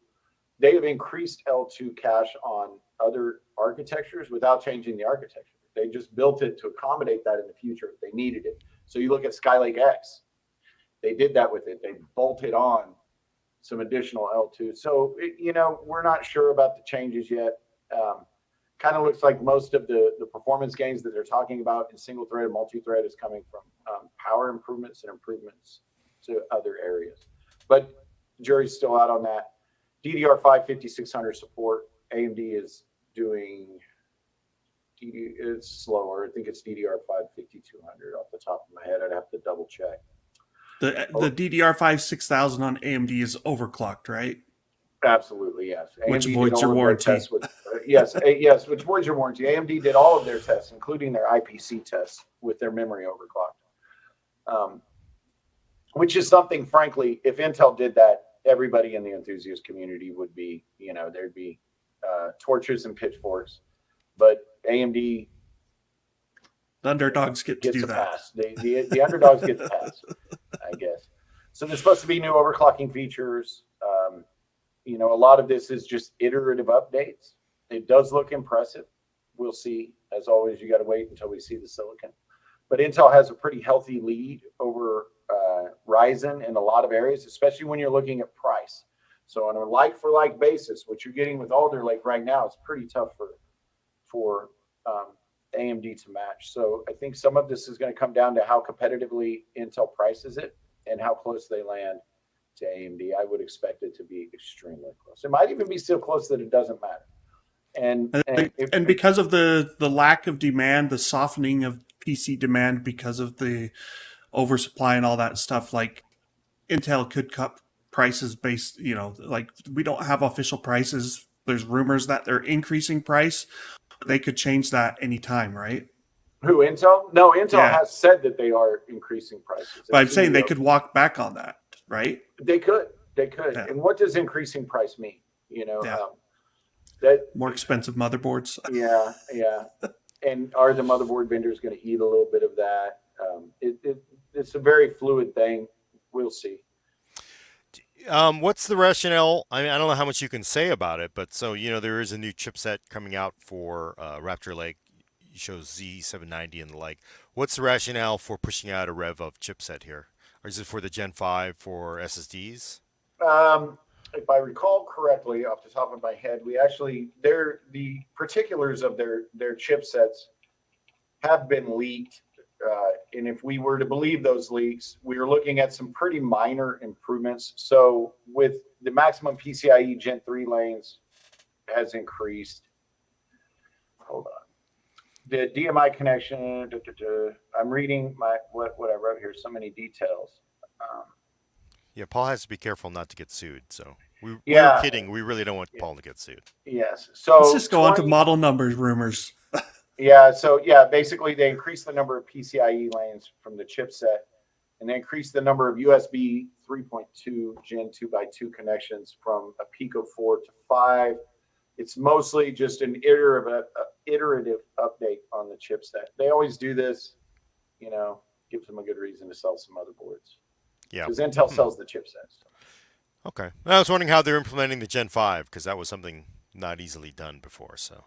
they have increased L2 cache on other architectures without changing the architecture. They just built it to accommodate that in the future if they needed it. So you look at Skylake X, they did that with it. They bolted on some additional L2. So, we're not sure about the changes yet. Kind of looks like most of the performance gains that they're talking about in single thread and multi-thread is coming from power improvements and improvements to other areas. But jury's still out on that. DDR5 5600 support. AMD is doing, it's slower. I think it's DDR5 5200 off the top of my head. I'd have to double check. The DDR5 6000 on AMD is overclocked, right? Absolutely, yes. Which AMD voids did your all of their warranty. tests with, yes, which voids your warranty. AMD did all of their tests, including their IPC tests with their memory overclocked. Which is something, frankly, if Intel did that, everybody in the enthusiast community would be, there'd be torches and pitchforks. But AMD, The underdogs get to do gets a that. pass. The underdogs get the pass, I guess. So there's supposed to be new overclocking features. A lot of this is just iterative updates. It does look impressive. We'll see. As always, you got to wait until we see the silicon. But Intel has a pretty healthy lead over Ryzen in a lot of areas, especially when you're looking at price. So on a like-for-like basis, what you're getting with Alder Lake right now is pretty tough for AMD to match. So I think some of this is going to come down to how competitively Intel prices it and how close they land to AMD. I would expect it to be extremely close. It might even be so close that it doesn't matter. And because of the lack of demand, the softening of PC demand because of the oversupply and all that stuff, like Intel could cut prices based, like we don't have official prices. There's rumors that they're increasing price. They could change that anytime, right? Who, Intel? No, Intel Yeah. has said that they are increasing prices. But I'm saying they could walk back on that, right? They could. Yeah. And what does increasing price mean? Yeah. That More expensive motherboards. yeah. And are the motherboard vendors going to eat a little bit of that? It's a very fluid thing. We'll see. What's the rationale? I mean, I don't know how much you can say about it, but so, there is a new chipset coming out for Raptor Lake. It shows Z790 and the like. What's the rationale for pushing out a rev of chipset here? Or is it for the Gen 5 for SSDs? If I recall correctly, off the top of my head, the particulars of their chipsets have been leaked. And if we were to believe those leaks, we are looking at some pretty minor improvements. So with the maximum PCIe Gen 3 lanes has increased. Hold on. The DMI connection, I'm reading what I wrote here, so many details. Yeah, Paul has to be careful not to get sued. So we were kidding. We really don't want Paul to get sued. Yes. So Let's just go on to model numbers rumors. Yeah. So basically they increased the number of PCIe lanes from the chipset, and they increased the number of USB 3.2 Gen 2x2 connections from a peak of 4 to 5. It's mostly just an iterative update on the chipset. They always do this, gives them a good reason to sell some motherboards. Yeah. Because Intel sells the chipsets. Okay. I was wondering how they're implementing the Gen 5 because that was something not easily done before. So.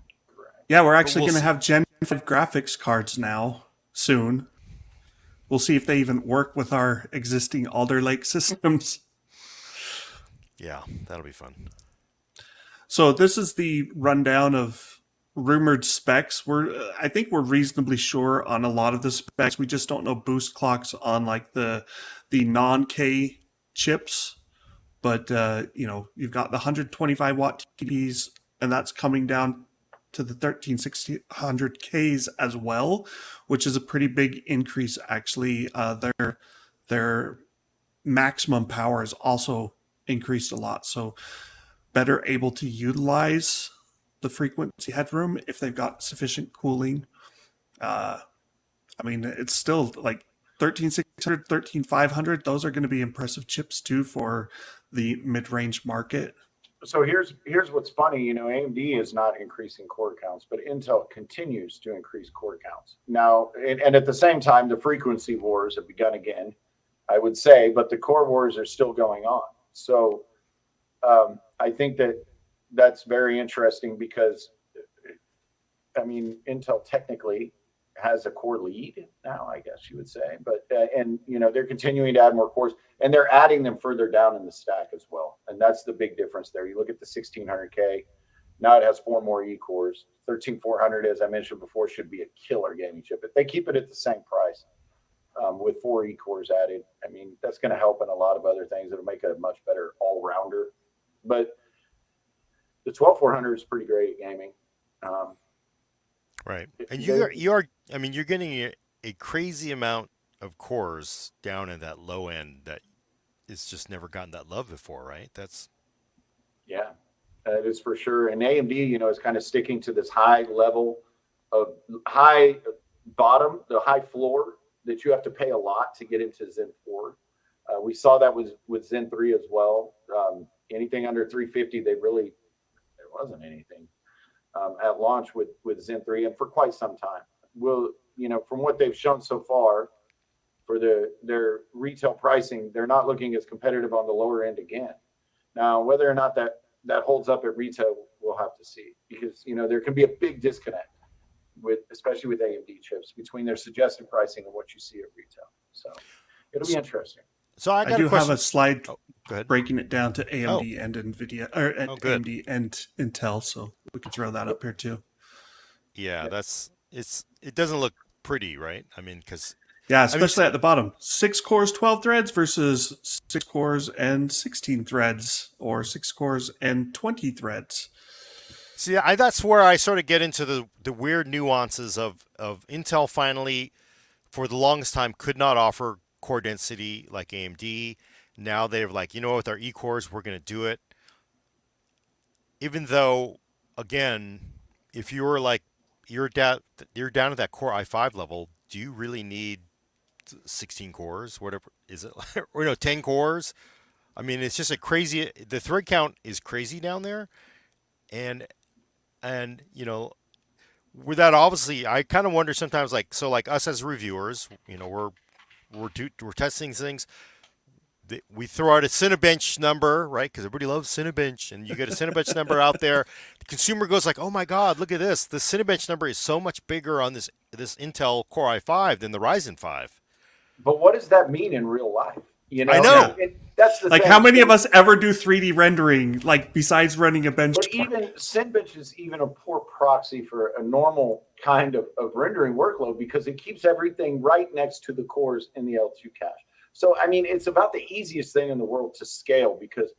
Yeah, we're actually we'll going to see. have Gen 5 graphics cards now soon. We'll see if they even work with our existing Alder Lake systems. Yeah, that'll be fun. So this is the rundown of rumored specs. I think we're reasonably sure on a lot of the specs. We just don't know boost clocks on like the non-K chips. But you've got the 125 watt TPs, and that's coming down to the 13600Ks as well, which is a pretty big increase. Actually, their maximum power is also increased a lot, so better able to utilize the frequency headroom if they've got sufficient cooling. I mean, it's still like 13600, 13500. Those are going to be impressive chips too for the mid-range market. So here's what's funny. AMD is not increasing core counts, but Intel continues to increase core counts now. And at the same time, the frequency wars have begun again, I would say, but the core wars are still going on. So I think that's very interesting because, I mean, Intel technically has a core lead now, I guess you would say, but they're continuing to add more cores, and they're adding them further down in the stack as well. And that's the big difference there. You look at the 1600K, now it has 4 more E cores. 13400, as I mentioned before, should be a killer gaming chip. If they keep it at the same price with 4 E cores added, I mean, that's going to help in a lot of other things. It'll make it a much better all-rounder. But the 12400 is pretty great at gaming. Right. And you're getting a crazy amount of cores down in that low end that it's just never gotten that love before, right? Yeah, that is for sure. And AMD, is kind of sticking to this high level of high bottom, the high floor that you have to pay a lot to get into Zen 4. We saw that with Zen 3 as well. Anything under 350, there wasn't anything at launch with Zen 3, and for quite some time. From what they've shown so far for their retail pricing, they're not looking as competitive on the lower end again. Now, whether or not that holds up at retail, we'll have to see, because there can be a big disconnect especially with AMD chips between their suggested pricing and what you see at retail. So it'll be interesting. So I do have a slide go breaking it down to AMD and NVIDIA, or AMD and Intel, so we could throw that up here too. Yeah, it doesn't look pretty, right? I mean, because especially at the bottom, 6 cores, 12 threads versus 6 cores and 16 threads, or 6 cores and 20 threads. See, that's where I sort of get into the weird nuances of Intel finally, for the longest time, could not offer core density like AMD. Now they're like, with our E-cores, we're going to do it. Even though, again, if you're down at that Core i5 level, do you really need 16 cores? Whatever is it, or 10 cores? I mean, it's just the thread count is crazy down there, and with that, obviously, I kind of wonder sometimes, like us as reviewers, we're testing things. We throw out a Cinebench number, right? Because everybody loves Cinebench, and you get a Cinebench number out there. The consumer goes like, "Oh my God, look at this! The Cinebench number is so much bigger on this Intel Core i5 than the Ryzen 5." But what does that mean in real life? I know. That's the like, thing. how many of us ever do 3D rendering, like, besides running a bench? But even Cinebench is even a poor proxy for a normal kind of rendering workload, because it keeps everything right next to the cores in the L2 cache. So, I mean, it's about the easiest thing in the world to scale, because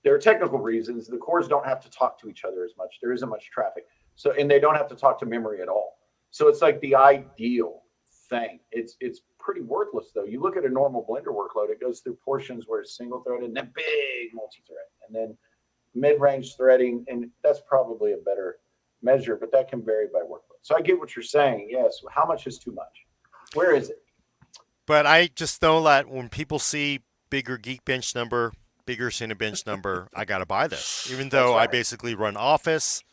there are technical reasons. The cores don't have to talk to each other as much. There isn't much traffic. So, and they don't have to talk to memory at all. So it's like the ideal thing. It's pretty worthless, though. You look at a normal Blender workload, it goes through portions where it's single threaded and then big multi-thread and then mid-range threading. And that's probably a better measure, but that can vary by workload. So I get what you're saying. Yes. How much is too much? Where is it? But I just know that when people see bigger Geekbench number, bigger Cinebench number, I got to buy this. Even though I basically run Office,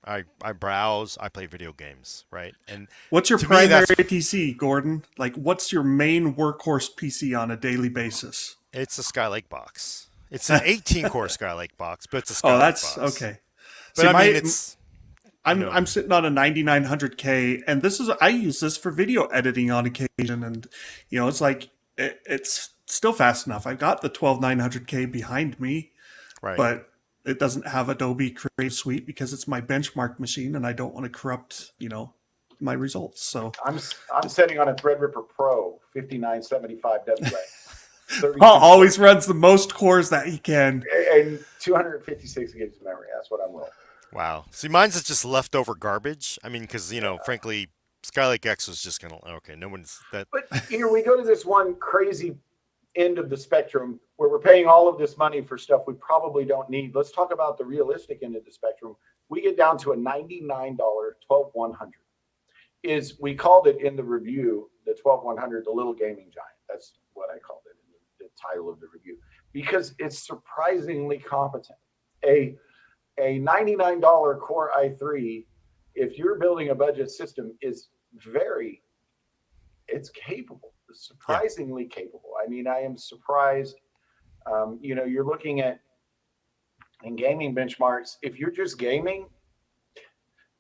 I browse, I play video games, right? And what's your primary PC, Gordon? Like, what's your main workhorse PC on a daily basis? It's a Skylake box. It's an 18-core Skylake box, but it's a Skylake box. Oh, that's okay. But I mean, it's... I'm sitting on a 9900K, and I use this for video editing on occasion, and it's like it's still fast enough. I got the 12900K behind me, right? But it doesn't have Adobe Creative Suite because it's my benchmark machine, and I don't want to corrupt my results. So I'm sitting on a Threadripper Pro 5975 WA. Paul always runs the most cores that he can, and 256 gigs of memory. That's what I'm willing. Wow. See, mine's is just leftover garbage. I mean, because frankly, Skylake X was just gonna okay. No one's that. But we go to this one crazy end of the spectrum where we're paying all of this money for stuff we probably don't need. Let's talk about the realistic end of the spectrum. We get down to a $99 12100. We called it in the review, the 12100, the little gaming giant. That's what I called it in the title of the review, because it's surprisingly competent. A $99 Core i3, if you're building a budget system, is it's capable, surprisingly capable. I mean, I am surprised. You're looking at in gaming benchmarks, if you're just gaming,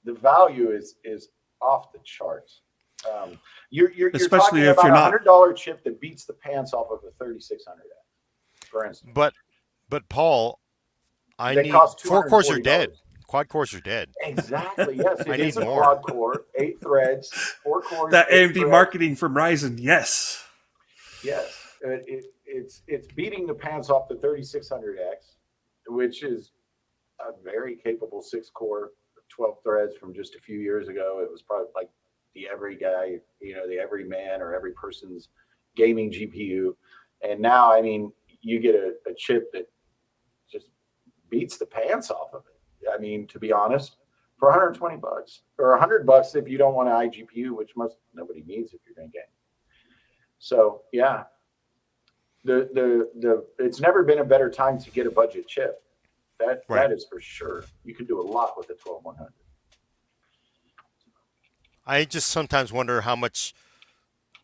the value is off the charts. You're Especially talking if about you're a not $100 chip that beats the pants off of a 3600X, for instance. But Paul, I They need cost 4 cores are $240. dead. Quad cores are dead. Exactly. Yes, I it is need a more. quad core, 8 threads, 4 cores. that 8 AMD threads. marketing from Ryzen. Yes. Yes, it's beating the pants off the 3600X, which is a very capable 6-core, 12 threads from just a few years ago. It was probably like the every guy, the every man or every person's gaming GPU. And now, I mean, you get a chip that just beats the pants off of it. I mean, to be honest, for $120 or $100 if you don't want an iGPU, which nobody needs if you're going to game. So yeah, it's never been a better time to get a budget chip. That is for sure. You can do a lot with the 12100. I just sometimes wonder how much.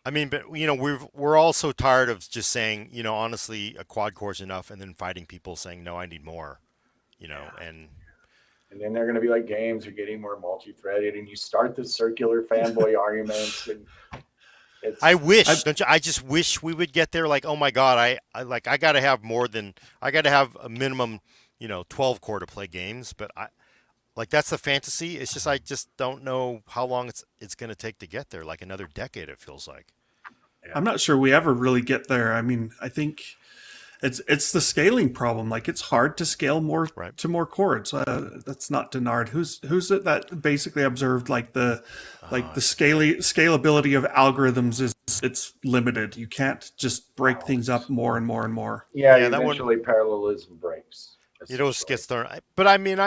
I mean, but we're all so tired of just saying, honestly, a quad core is enough, and then fighting people saying, no, I need more. And then they're going to be like, games are getting more multi-threaded, and you start the circular fanboy arguments. And I wish, don't you? I just wish we would get there. Like, oh my God, I got to have I got to have a minimum, 12 core to play games. But that's the fantasy. It's just I just don't know how long it's going to take to get there. Like another decade, it feels like. I'm not sure we ever really get there. I mean, I think it's the scaling problem. Like it's hard to scale more to more chords. That's not Denard. Who's it that basically observed like the scalability of algorithms it's limited. You can't just break things up more and more and more. Yeah, eventually parallelism breaks. It always gets thrown. But I mean,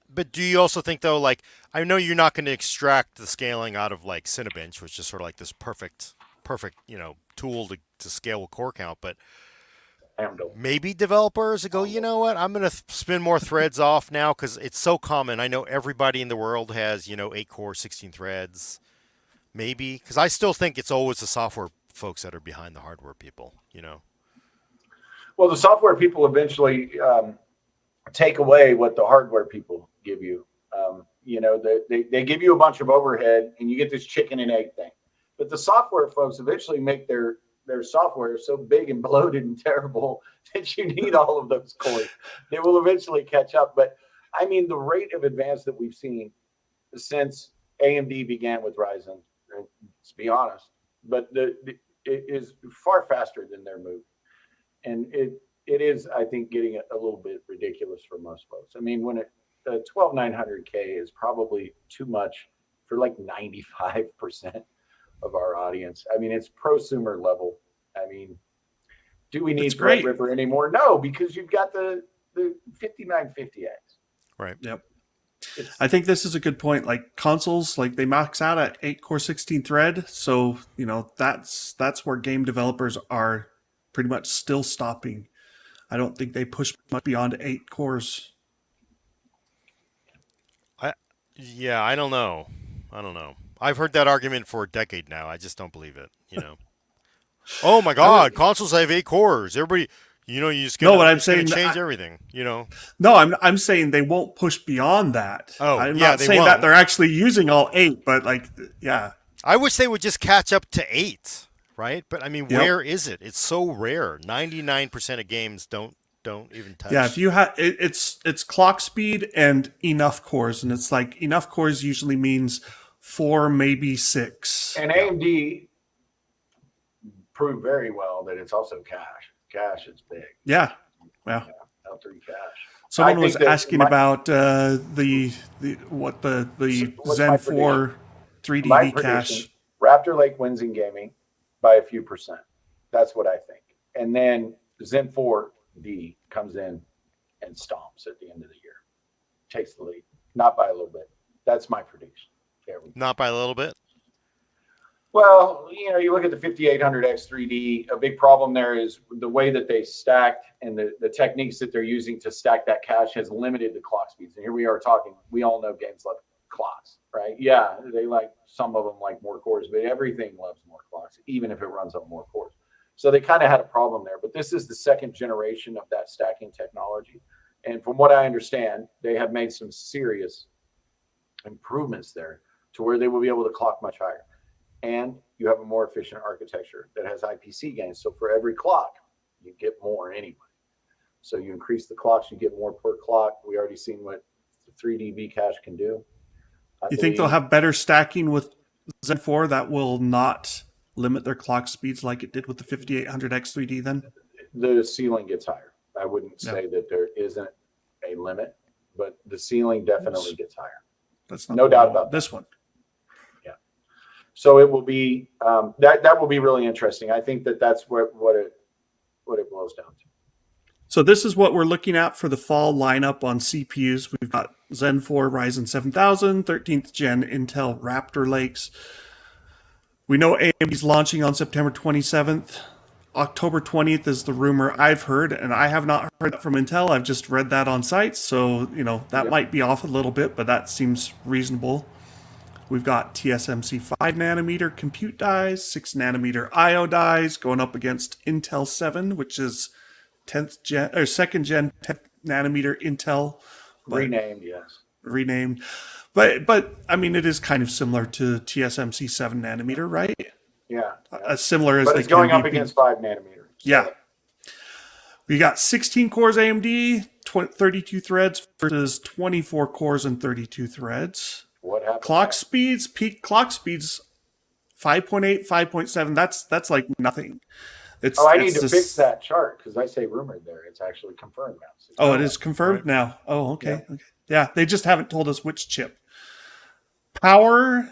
But do you also think though, like I know you're not going to extract the scaling out of like Cinebench, which is sort of like this perfect tool to scale a core count, but maybe developers go, you know what, I'm going to spin more threads off now because it's so common. I know everybody in the world has 8 core, 16 threads. Maybe because I still think it's always the software folks that are behind the hardware people. Well, the software people eventually take away what the hardware people give you. They give you a bunch of overhead and you get this chicken and egg thing. But the software folks eventually make their software so big and bloated and terrible that you need all of those cores. They will eventually catch up. But I mean, the rate of advance that we've seen since AMD began with Ryzen, let's be honest, but it is far faster than their move. And it is, I think, getting a little bit ridiculous for most folks. I mean, when 12900K is probably too much for like 95% of our audience. I mean, it's prosumer level. I mean, do we need Threadripper anymore? No, because you've got the 5950X. Right. Yep. I think this is a good point. Like consoles, like they max out at 8 core 16 thread. So, that's where game developers are pretty much still stopping. I don't think they push much beyond 8 cores. I don't know. I've heard that argument for a decade now. I just don't believe it. Oh my God, consoles have 8 cores. Everybody, you just change everything. No, I'm saying they won't push beyond that. Oh, I'm not saying that they're actually using all 8, but I wish they would just catch up to 8, right? But I mean, where is it? It's so rare. 99% of games don't even touch. Yeah, if you have it's clock speed and enough cores, and it's like enough cores usually means 4, maybe 6. And AMD proved very well that it's also cache. Cache is big. Yeah. L3 cache. Someone was think that asking about what the what's Zen my 4 My 3DV prediction: cache. Raptor Lake wins in gaming by a few percent. That's what I think. And then Zen 4D comes in and stomps at the end of the year, takes the lead, not by a little bit. That's my prediction. There we go. Not by a little bit. Well, you look at the 5800X 3D, a big problem there is the way that they stacked and the techniques that they're using to stack that cache has limited the clock speeds. And here we are talking, we all know games love clocks, right? Yeah, some of them like more cores, but everything loves more clocks, even if it runs on more cores. So they kind of had a problem there, but this is the second generation of that stacking technology. And from what I understand, they have made some serious improvements there to where they will be able to clock much higher. And you have a more efficient architecture that has IPC gains. So for every clock, you get more anyway. So you increase the clocks, you get more per clock. We already seen what the 3DB cache can do. You think they'll have better stacking with Zen 4 that will not limit their clock speeds like it did with the 5800X 3D then? The ceiling gets higher. I wouldn't say that there isn't a limit, but the ceiling definitely gets higher. That's not no doubt about this one. Yeah. So it will be that will be really interesting. I think that's what it boils down to. So this is what we're looking at for the fall lineup on CPUs. We've got Zen 4 Ryzen 7000, 13th gen Intel Raptor Lakes. We know AMD's launching on September 27th. October 20th is the rumor I've heard, and I have not heard that from Intel. I've just read that on sites, so that might be off a little bit, but that seems reasonable. We've got TSMC 5 nanometer compute dies, 6 nanometer IO dies going up against Intel 7, which is 10th gen or 2nd gen 10 nanometer Intel, Renamed, yes. Renamed. But I mean, it is kind of similar to TSMC 7 nanometer, right? Yeah. As similar as but they it's going can up be. against 5 nanometer. So. Yeah. We got 16 cores AMD, 32 threads versus 24 cores and 32 threads. What happened? Clock speeds, peak clock speeds, 5.8, 5.7. That's like nothing. I need to fix that chart because I say rumored there. It's actually confirmed now. So it is confirmed now. Oh, okay. Yeah. Okay. Yeah, they just haven't told us which chip. Power,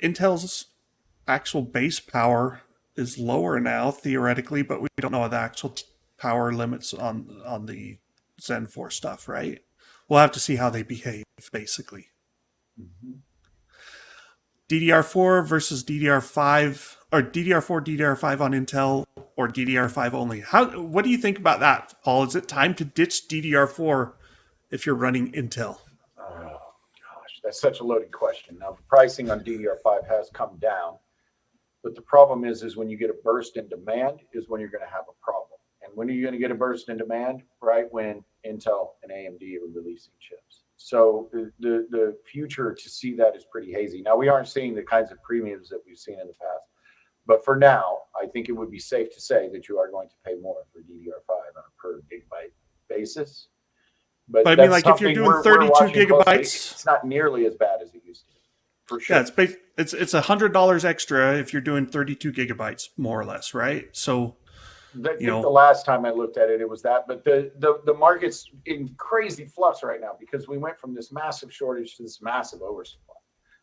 Intel's actual base power is lower now, theoretically, but we don't know the actual power limits on the Zen 4 stuff, right? We'll have to see how they behave, basically. Mm-hmm. DDR4 versus DDR5, or DDR4, DDR5 on Intel, or DDR5 only. What do you think about that, Paul? Is it time to ditch DDR4 if you're running Intel? Oh, gosh, that's such a loaded question. Now, the pricing on DDR5 has come down, but the problem is when you get a burst in demand is when you're going to have a problem. And when are you going to get a burst in demand? Right when Intel and AMD are releasing chips. So the future to see that is pretty hazy. Now, we aren't seeing the kinds of premiums that we've seen in the past. But for now, I think it would be safe to say that you are going to pay more for DDR5 on a per gigabyte basis. But I mean, like if you're doing 32 gigabytes, closely, it's not nearly as bad as it used to be. For sure. Yeah, it's $100 extra if you're doing 32 gigabytes, more or less, right? So, the last time I looked at it, it was that. But the market's in crazy flux right now because we went from this massive shortage to this massive oversupply.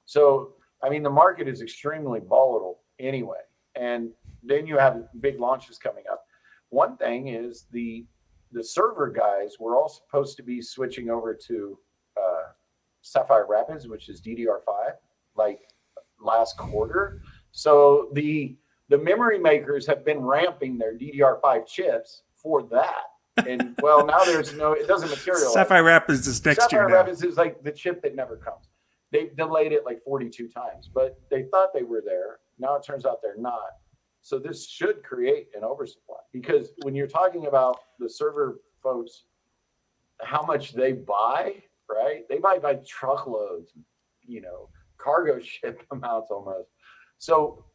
So, I mean, the market is extremely volatile anyway. And then you have big launches coming up. One thing is the server guys were all supposed to be switching over to Sapphire Rapids, which is DDR5, like last quarter. So the memory makers have been ramping their DDR5 chips for that. And well, now it doesn't materialize. Sapphire Rapids is next year. Sapphire Rapids is like the chip that never comes. They've delayed it like 42 times, but they thought they were there. Now it turns out they're not. So this should create an oversupply because when you're talking about the server folks, how much they buy, right? They buy by truckloads, cargo ship amounts almost. So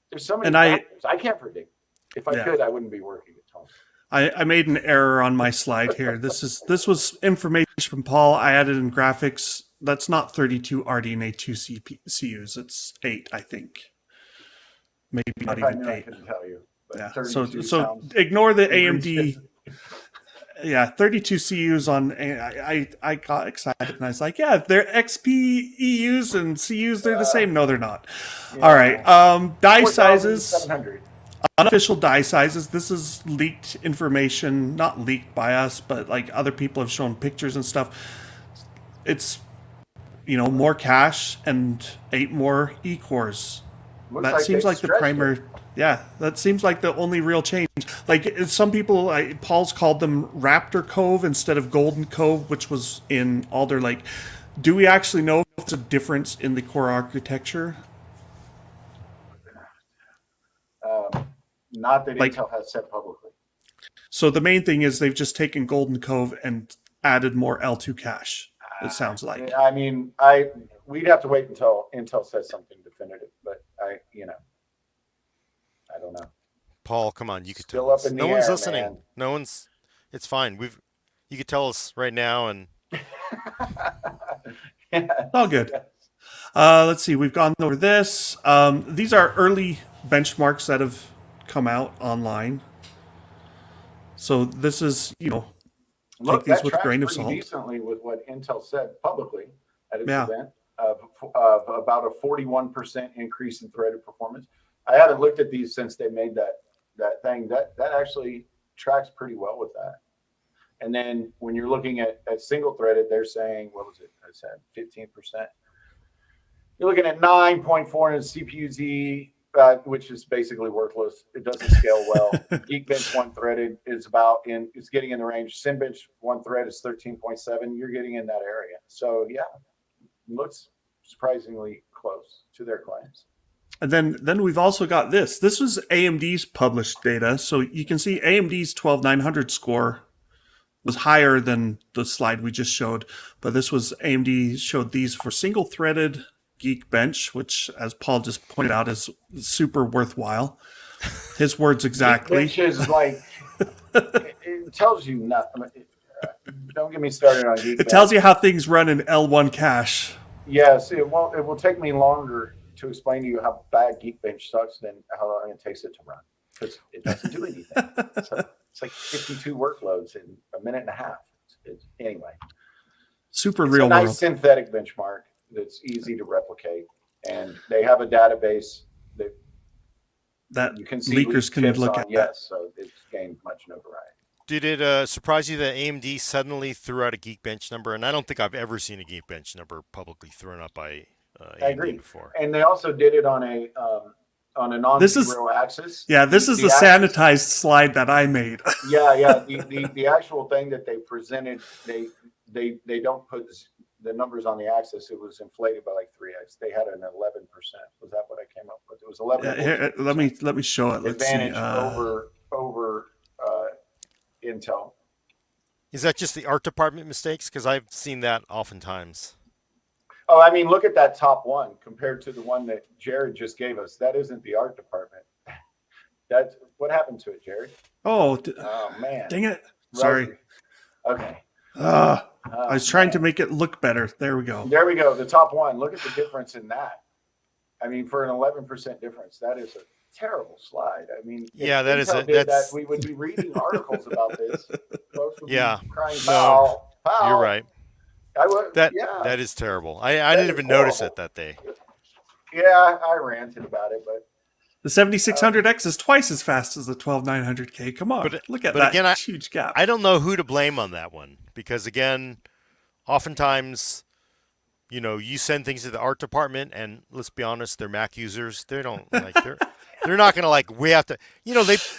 there's so many factors. I can't predict. If I could, I wouldn't be working at home. I made an error on my slide here. This was information from Paul. I added in graphics. That's not 32 RDNA 2 CPUs. It's 8, I think. Maybe not even 8. I couldn't tell you. Yeah. So ignore the AMD Yeah, 32 CUs on. I got excited and I was like, yeah, they're XP EUs and CUs. They're the same. No, they're not. All right. Die sizes. 4,700. Unofficial die sizes. This is leaked information, not leaked by us, but like other people have shown pictures and stuff. It's more cache and 8 more E-cores. Looks That like seems they like the stretched primary. it. Yeah, that seems like the only real change. Like some people, Paul's called them Raptor Cove instead of Golden Cove, which was in Alder Lake. Do we actually know if there's a difference in the core architecture? Not that Like- Intel has said publicly. So the main thing is they've just taken Golden Cove and added more L2 cache. It sounds like. I mean, we'd have to wait until Intel says something definitive, but I don't know. Paul, come on, you could Still tell up us. in the No one's air, listening. man. No one's. It's fine. You could tell us right now, and All good. Let's see. We've gone over this. These are early benchmarks that have come out online. So this is, Look, take these that with a tracks grain of pretty salt. decently with what Intel said publicly at its Yeah. event of about a 41% increase in threaded performance. I haven't looked at these since they made that thing. That actually tracks pretty well with that. And then when you're looking at single threaded, they're saying, what was it? I said 15%. You're looking at 9.4 in CPU-Z, which is basically worthless. It doesn't scale well. Geekbench one threaded is it's getting in the range. Cinebench one thread is 13.7. You're getting in that area. So yeah, looks surprisingly close to their claims. And then we've also got this. This was AMD's published data. So you can see AMD's 12900 score was higher than the slide we just showed. But this was AMD showed these for single threaded Geekbench, which, as Paul just pointed out, is super worthwhile. His words exactly. Geekbench is like, it tells you nothing. Don't get me started on Geekbench. It tells you how things run in L1 cache. Yes, it will take me longer to explain to you how bad Geekbench sucks than how long it takes it to run, because it doesn't do anything. So it's like 52 workloads in a minute and a half. Anyway, Super it's real a nice world. synthetic benchmark that's easy to replicate, and they have a database that you can see leakers can chips look on. at. Yes, so it's gained much notoriety. did it surprise you that AMD suddenly threw out a Geekbench number? And I don't think I've ever seen a Geekbench number publicly thrown out by AMD I agree. before. And they also did it on a non-zero axis. Yeah, this is the axis- sanitized slide that I made. Yeah. The actual thing that they presented, they don't put the numbers on the axis. It was inflated by like 3x. They had an 11%. Was that what I came up with? It was 11. Here, let me show it. Let's advantage see. over Intel. Is that just the art department mistakes? Because I've seen that oftentimes. Oh, I mean, look at that top one compared to the one that Jared just gave us. That isn't the art department. That's what happened to it, Jared. Oh, Oh man, dang it! Sorry. Okay. I was trying man. to make it look better. There we go. There we go. The top one. Look at the difference in that. I mean, for an 11% difference, that is a terrible slide. I mean, if Yeah, that is Intel a- did that's- that, we would be reading articles about this. Folks would be Yeah. crying No, foul, foul. You're right. I would. That yeah, that is terrible. I That didn't is even notice horrible. it that day. yeah. I ranted about it, but The 7600X is twice as fast as the 12900K. Come on, look at but that again, huge gap. I don't know who to blame on that one because again, oftentimes, you send things to the art department, and let's be honest, they're Mac users. They don't like they're not gonna like. We have to,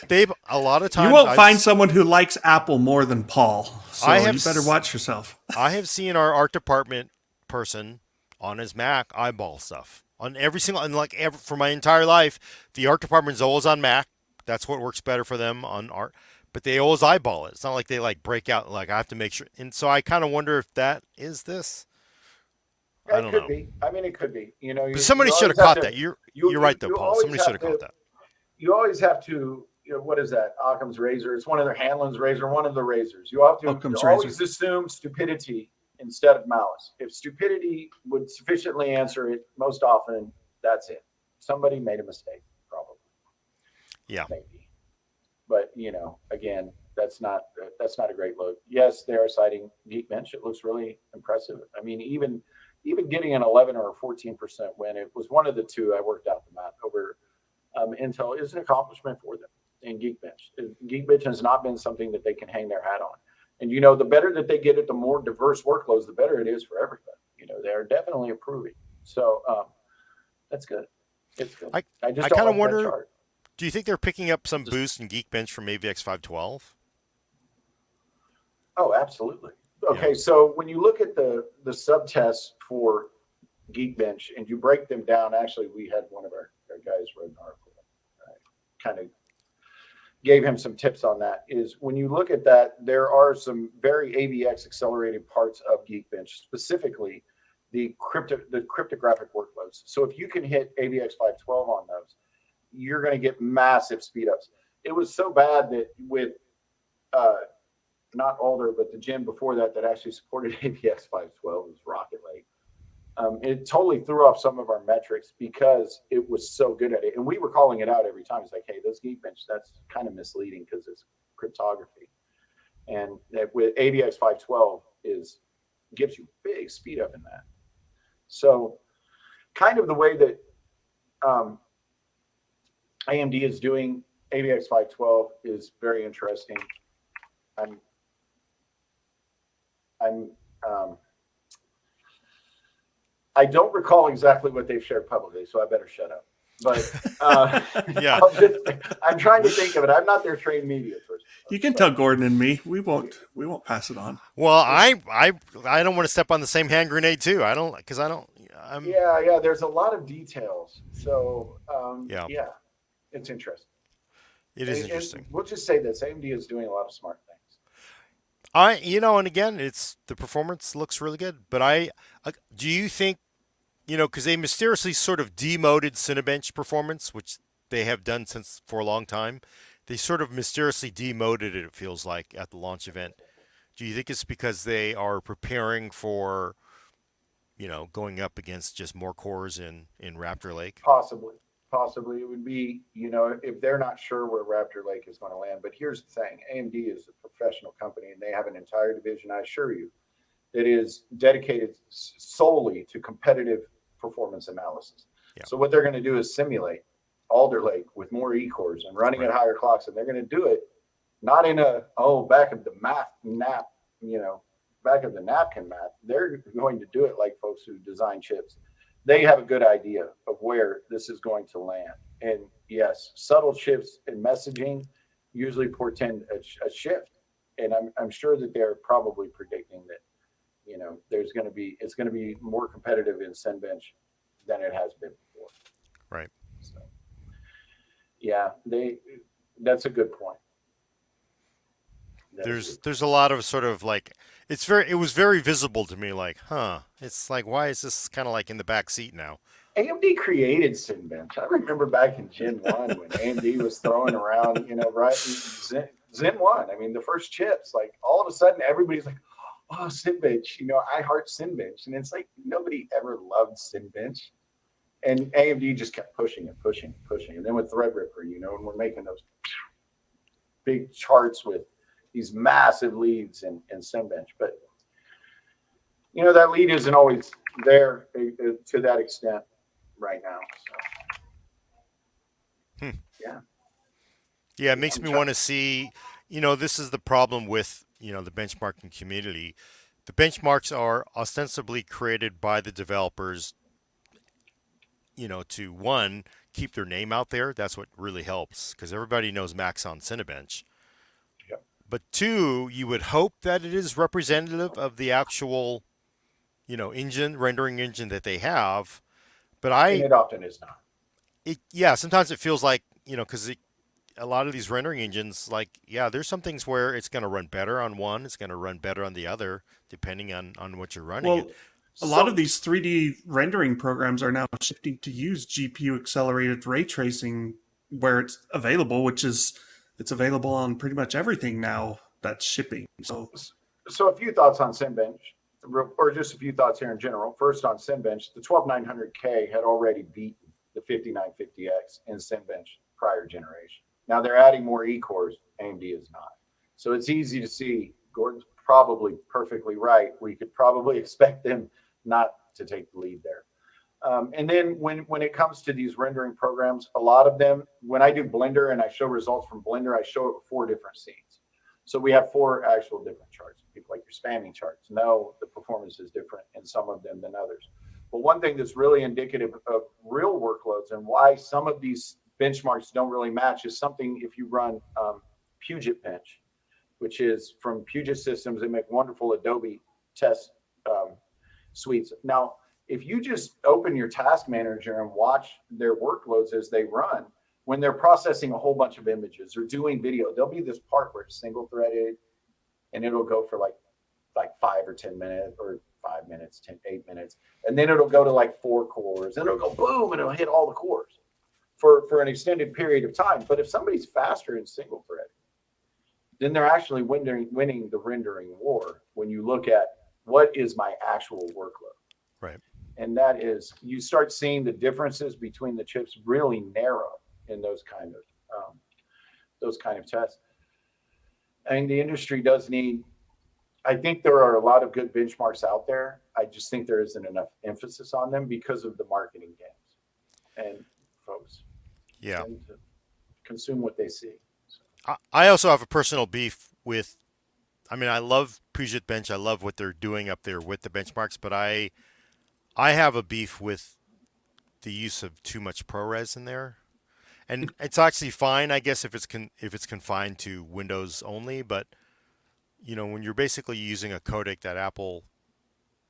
they a lot of times You won't I've find someone who likes Apple more than Paul. So I have you better watch yourself. I have seen our art department person on his Mac eyeball stuff on every single, and for my entire life, the art department is always on Mac. That's what works better for them on art, but they always eyeball it. It's not like they break out, I have to make sure. And so I kind of wonder if that is this. I don't know. Be. I mean, it could be. But somebody should have caught that. You're right though, Paul. Somebody should have caught that. You always have to. What is that? Occam's razor. It's one of their Hanlon's razor. One of the razors. You have to Occam's always razor. assume stupidity instead of malice. If stupidity would sufficiently answer it, most often that's it. Somebody made a mistake, probably. Yeah. Maybe. But again, that's not a great load. Yes, they are citing Geekbench. It looks really impressive. I mean, even getting an 11 or a 14% win, it was one of the two. I worked out the math over Intel is an accomplishment for them in Geekbench. Geekbench has not been something that they can hang their hat on. And the better that they get it, the more diverse workloads, the better it is for everybody. They're definitely improving. So that's good. It's good. I just kind of like wonder. that chart. Do you think they're picking up some boost in Geekbench from AVX 512? Oh, absolutely. Okay, so when you look at the subtests for Geekbench and you break them down, actually, we had one of our guys wrote an article. Kind of gave him some tips on that. Is when you look at that, there are some very AVX accelerated parts of Geekbench, specifically the cryptographic workloads. So if you can hit AVX 512 on those, you're going to get massive speed ups. It was so bad that with not Alder, but the gen before that actually supported AVX 512 was Rocket Lake. It totally threw off some of our metrics because it was so good at it. And we were calling it out every time. It's like, hey, this Geekbench, that's kind of misleading because it's cryptography. And with AVX 512 gives you big speed up in that. So kind of the way that AMD is doing AVX 512 is very interesting. I don't recall exactly what they've shared publicly, so I better shut up. But Yeah, I'm trying to think of it. I'm not their trained media person. You can tell Gordon and me. We won't pass it on. well, I don't want to step on the same hand grenade too. Yeah. There's a lot of details. So Yeah. it's interesting. It is interesting. We'll just say this: AMD is doing a lot of smart things. And again, the performance looks really good. But do you think, because they mysteriously sort of demoted Cinebench performance, which they have done for a long time. They sort of mysteriously demoted it feels like, at the launch event. Do you think it's because they are preparing for, going up against just more cores in Raptor Lake? Possibly it would be, if they're not sure where Raptor Lake is going to land. But here's the thing: AMD is a professional company, and they have an entire division, I assure you, that is dedicated solely to competitive performance analysis. Yeah. So what they're going to do is simulate Alder Lake with more E-cores and running at higher clocks, and they're going to do it not in back of the napkin math. They're going to do it like folks who design chips. They have a good idea of where this is going to land. And yes, subtle shifts in messaging usually portend a shift. And I'm sure that they're probably predicting that, it's going to be more competitive in Cinebench than it has been before. Right. So, yeah, that's a good point. There's a lot of sort of like, it was very visible to me, like, it's like, why is this kind of like in the back seat now? AMD created Cinebench. I remember back in Gen 1 when AMD was throwing around, right, Zen 1. I mean, the first chips, like all of a sudden everybody's like, oh, Cinebench, I heart Cinebench. And it's like, nobody ever loved Cinebench. And AMD just kept pushing and pushing and pushing. And then with Threadripper, and we're making those big charts with these massive leads in Cinebench. But, that lead isn't always there to that extent right now. So. Yeah, it makes me want to see, this is the problem with, the benchmarking community. The benchmarks are ostensibly created by the developers, to, one, keep their name out there. That's what really helps, because everybody knows Max on Cinebench. Yep. But two, you would hope that it is representative of the actual, rendering engine that they have. But and it often is not. Sometimes it feels like, because a lot of these rendering engines, like, there's some things where it's going to run better on one, it's going to run better on the other, depending on what you're running. Well, a lot of these 3D rendering programs are now shifting to use GPU accelerated ray tracing where it's available, it's available on pretty much everything now that's shipping. So a few thoughts on Cinebench, or just a few thoughts here in general. First, on Cinebench, the 12900K had already beaten the 5950X in Cinebench prior generation. Now they're adding more E-cores. AMD is not. So it's easy to see Gordon's probably perfectly right. We could probably expect them not to take the lead there. And then when it comes to these rendering programs, a lot of them, when I do Blender and I show results from Blender, I show it with 4 different scenes. So we have 4 actual different charts. People like your spamming charts know the performance is different in some of them than others. But one thing that's really indicative of real workloads and why some of these benchmarks don't really match is something if you run Puget Bench, which is from Puget Systems. They make wonderful Adobe test suites. Now, if you just open your task manager and watch their workloads as they run, when they're processing a whole bunch of images or doing video, there'll be this part where it's single threaded and it'll go for like 5 or 10 minutes or 5 minutes, 8 minutes. And then it'll go to like 4 cores and it'll go boom and it'll hit all the cores for an extended period of time. But if somebody's faster in single thread, then they're actually winning the rendering war when you look at what is my actual workload. Right. And that is, you start seeing the differences between the chips really narrow in those kind of tests. I mean, the industry does need, I think there are a lot of good benchmarks out there. I just think there isn't enough emphasis on them because of the marketing games. And folks tend to consume what they see. So. I also have a personal beef with, I mean, I love Puget Bench. I love what they're doing up there with the benchmarks, but I have a beef with the use of too much ProRes in there. And it's actually fine, I guess, if it's confined to Windows only. But you know, when you're basically using a codec that Apple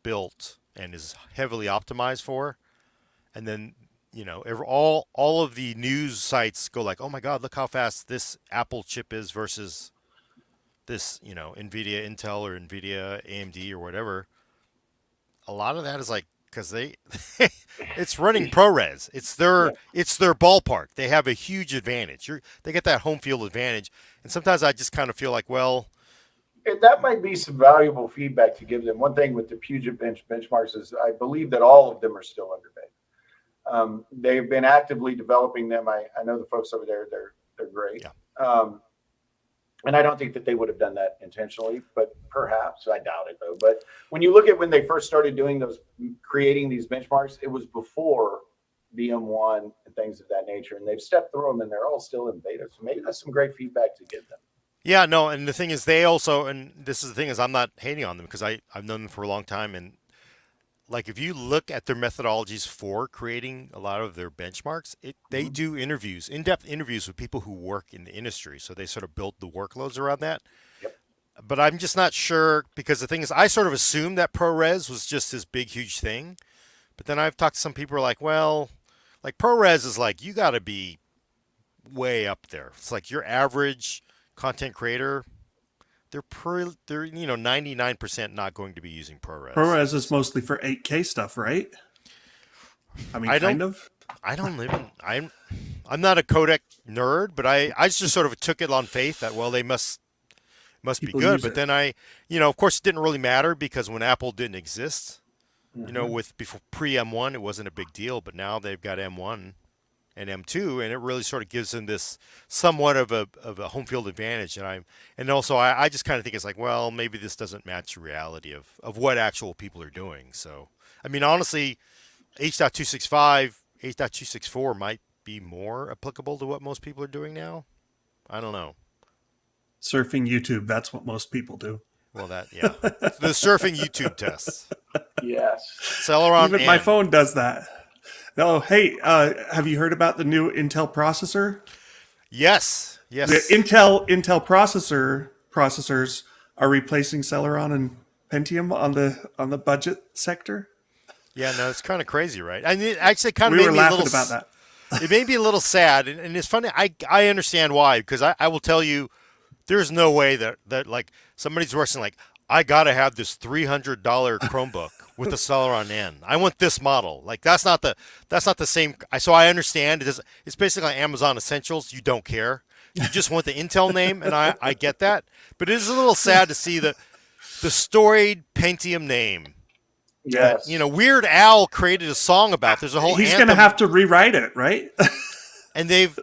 built and is heavily optimized for, and then you know, all of the news sites go like, "Oh my God, look how fast this Apple chip is versus this, you know, NVIDIA, Intel, or NVIDIA, AMD, or whatever." A lot of that is like, because they it's running ProRes. It's their ballpark. They have a huge advantage. They get that home field advantage. And sometimes I just kind of feel like, well, and that might be some valuable feedback to give them. One thing with the Puget benchmarks is I believe that all of them are still underbaked. They've been actively developing them. I know the folks over there, they're great. Yeah. And I don't think that they would have done that intentionally, but perhaps. I doubt it, though. But when you look at when they first started creating these benchmarks, it was before VM1 and things of that nature. And they've stepped through them, and they're all still in beta. So maybe that's some great feedback to give them. Yeah, no, and the thing is, they also, and this is the thing is, I'm not hating on them because I've known them for a long time, and like if you look at their methodologies for creating a lot of their benchmarks, they do interviews, in-depth interviews with people who work in the industry, so they sort of build the workloads around that. Yep. But I'm just not sure, because the thing is, I sort of assumed that ProRes was just this big, huge thing, but then I've talked to some people who are like, well, like ProRes is like, you got to be way up there. It's like your average content creator, they're 99% not going to be using ProRes. ProRes is mostly for 8K stuff, right? I mean, kind of. I don't live in. I'm not a codec nerd, but I just sort of took it on faith that, well, they must be good. But then of course, it didn't really matter because when Apple didn't exist, before pre M1, it wasn't a big deal. But now they've got M1 and M2, and it really sort of gives them this somewhat of a home field advantage. And also I just kind of think it's like, well, maybe this doesn't match the reality of what actual people are doing. So, I mean, honestly, H.265, H.264 might be more applicable to what most people are doing now. I don't know. Surfing YouTube, that's what most people do. Well, the surfing YouTube tests. Yes. Celeron. Even my phone does that. No, hey, have you heard about the new Intel processor? Yes. The Intel processors are replacing Celeron and Pentium on the budget sector. Yeah, no, it's kind of crazy, right? And it actually kind of we made were me a laughing little about that. It made me a little sad, and it's funny. I understand why, because I will tell you, there's no way that like somebody's rushing like, I gotta have this $300 Chromebook with a Celeron N. I want this model. Like that's not the same. So I understand it's basically like Amazon Essentials. You don't care. You just want the Intel name, and I get that. But it is a little sad to see the storied Pentium name. Yes. That, Weird Al created a song about. There's a whole. He's going to have to rewrite it, right? And they've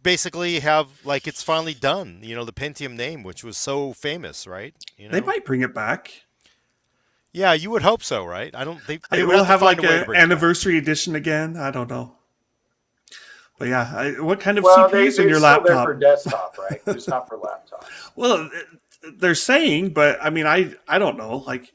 basically have like it's finally done. You know, the Pentium name, which was so famous, right? You They know. might bring it back. Yeah, you would hope so, right? I don't. They It would will have to have find like a way to an bring it back. anniversary edition again. I don't know. But yeah, what kind of Well, CPUs in they're your still there laptop? for desktop, right? Just not for laptop. Well, they're saying, but I mean, I don't know. Like,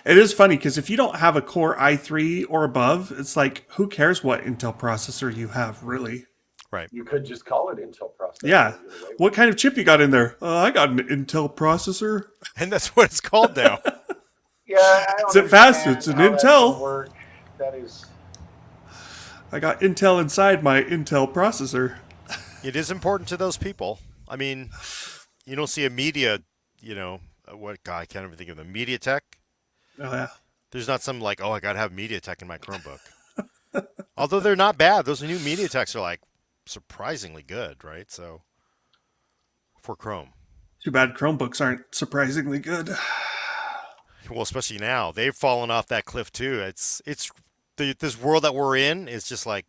it is funny because if you don't have a Core i3 or above, it's like, who cares what Intel processor you have, really? Right. You could just call it Intel processor. Yeah. What kind of chip you got in there? I got an Intel processor. And that's what it's called now. Yeah, I don't Is it fast? understand It's an how that's gonna Intel. work. That is. I got Intel inside my Intel processor. It is important to those people. I mean, you don't see a media, what guy I can't even think of the MediaTek. Oh yeah. There's not some like, oh, I gotta have MediaTek in my Chromebook. Although they're not bad. Those new MediaTeks are like surprisingly good, right? So for Chrome. Too bad Chromebooks aren't surprisingly good. Well, especially now, they've fallen off that cliff too. This world that we're in is just like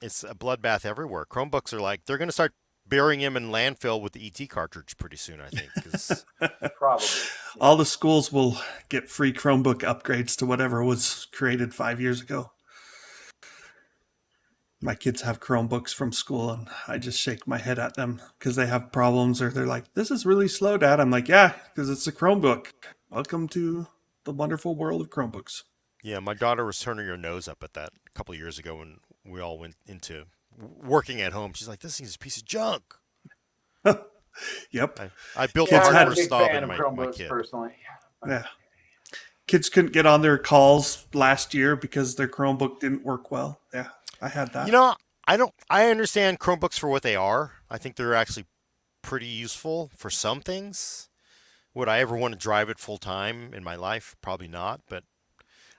it's a bloodbath everywhere. Chromebooks are like they're going to start burying him in landfill with the ET cartridge pretty soon, I think. 'Cause Probably. All the schools will get free Chromebook upgrades to whatever was created 5 years ago. My kids have Chromebooks from school, and I just shake my head at them because they have problems, or they're like, "This is really slow, Dad." I'm like, "Yeah, because it's a Chromebook. Welcome to the wonderful world of Chromebooks." yeah, my daughter was turning her nose up at that a couple of years ago when we all went into working at home. She's like, "This thing's a piece of junk." Yep. I built Kids a had- I'm hardware a big snob fan in of my Chromebooks kid. personally. Yeah. Kids couldn't get on their calls last year because their Chromebook didn't work well. Yeah, I had that. You know, I understand Chromebooks for what they are. I think they're actually pretty useful for some things. Would I ever want to drive it full time in my life? Probably not. But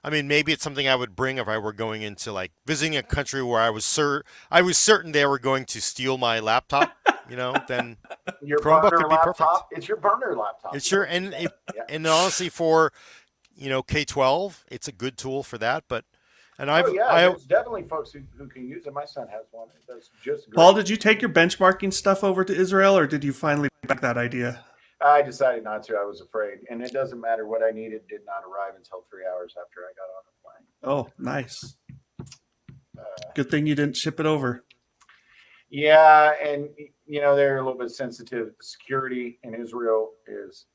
I mean, maybe it's something I would bring if I were going into like visiting a country where I was certain they were going to steal my laptop. Then Your Chromebook burner would be perfect. laptop. It's your burner laptop. it's sure Yeah. and honestly for K-12, it's a good tool for that. But There's definitely folks who can use it. My son has one. It does just great. Paul, did you take your benchmarking stuff over to Israel, or did you finally back that idea? I decided not to. I was afraid. And it doesn't matter what I needed did not arrive until 3 hours after I got on the plane. Oh, nice. Good thing you didn't ship it over. Yeah, and they're a little bit sensitive. Security in Israel is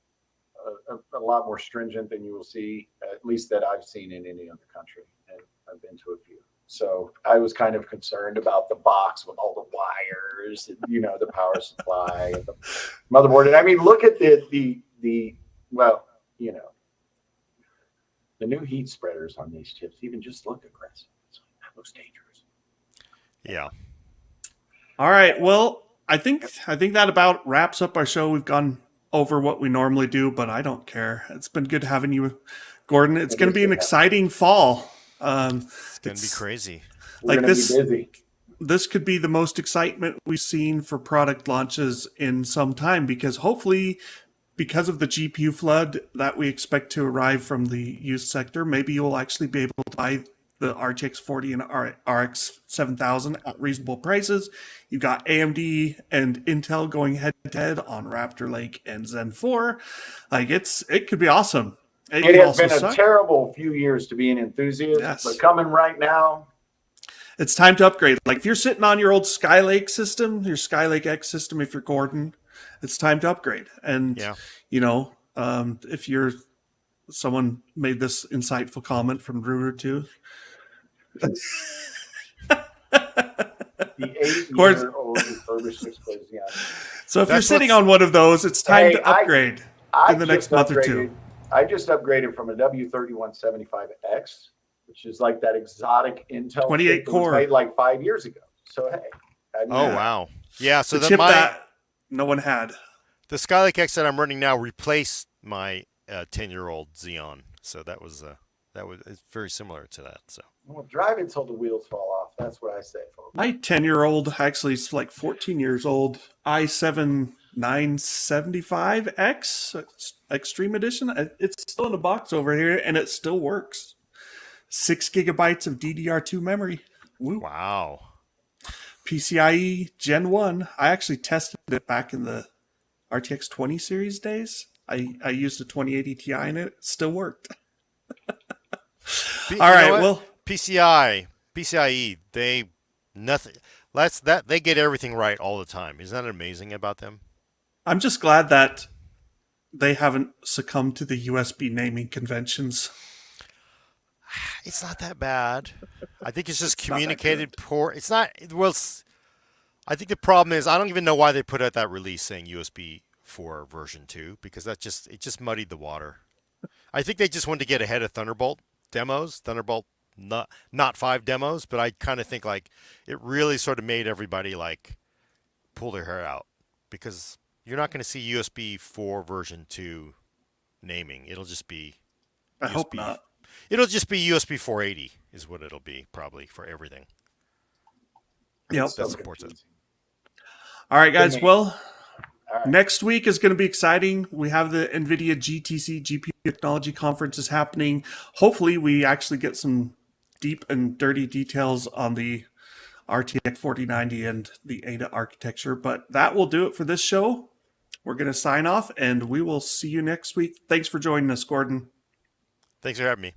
a lot more stringent than you will see, at least that I've seen in any other country. And I've been to a few. So I was kind of concerned about the box with all the wires, and, the power supply, and the motherboard. And I mean, look at the new heat spreaders on these chips even just look aggressive. That looks dangerous. Yeah. All right. Well, I think that about wraps up our show. We've gone over what we normally do, but I don't care. It's been good having you, Gordon. It's going to be an exciting fall. It's going to be crazy. We're going to be busy. This could be the most excitement we've seen for product launches in some time, because hopefully, because of the GPU flood that we expect to arrive from the used sector, maybe you'll actually be able to buy the RTX 40 and RX 7000 at reasonable prices. You've got AMD and Intel going head to head on Raptor Lake and Zen 4. Like it could be awesome. It has been a terrible few years to be an enthusiast, Yes. but coming right now, it's time to upgrade. Like if you're sitting on your old Skylake system, your Skylake X system, if you're Gordon, it's time to upgrade. And if you're someone made this insightful comment from Ruder too. the 8-year-old refurbished 6-play Xeon. So if you're sitting on one of those, it's time to upgrade in the next month or two. I just upgraded from a W3175X, which is like that exotic Intel 28 chip that core was made like 5 years ago. So hey, Wow, yeah. So the chip that no one had. The Skylake X that I'm running now replaced my 10-year-old Xeon, so that was it's very similar to that. So drive it till the wheels fall off. That's what I say, folks. My 10-year-old actually is like 14 years old. i7 975X Extreme Edition. It's still in a box over here, and it still works. 6 gigabytes of DDR2 memory. Woo. Wow. PCIe Gen 1. I actually tested it back in the RTX 20 series days. I used a 2080 Ti and it still worked. All right, well, PCIe, they nothing. They get everything right all the time. Isn't that amazing about them? I'm just glad that they haven't succumbed to the USB naming conventions. It's not that bad. I think it's just It's not that communicated poor. It's not. Well, I think the problem is I don't even know why they put out that release saying USB 4 version 2 because it just muddied the water. I think they just wanted to get ahead of Thunderbolt demos, Thunderbolt not 5 demos, but I kind of think like it really sort of made everybody like pull their hair out because you're not going to see USB 4 version 2 naming. It'll just be I USB, hope not. It'll just be USB 480 is what it'll be probably for everything. Yep. That supports it. All right, guys. Well, All right. next week is going to be exciting. We have the NVIDIA GTC GPU Technology Conference is happening. Hopefully, we actually get some deep and dirty details on the RTX 4090 and the Ada architecture. But that will do it for this show. We're going to sign off, and we will see you next week. Thanks for joining us, Gordon. Thanks for having me.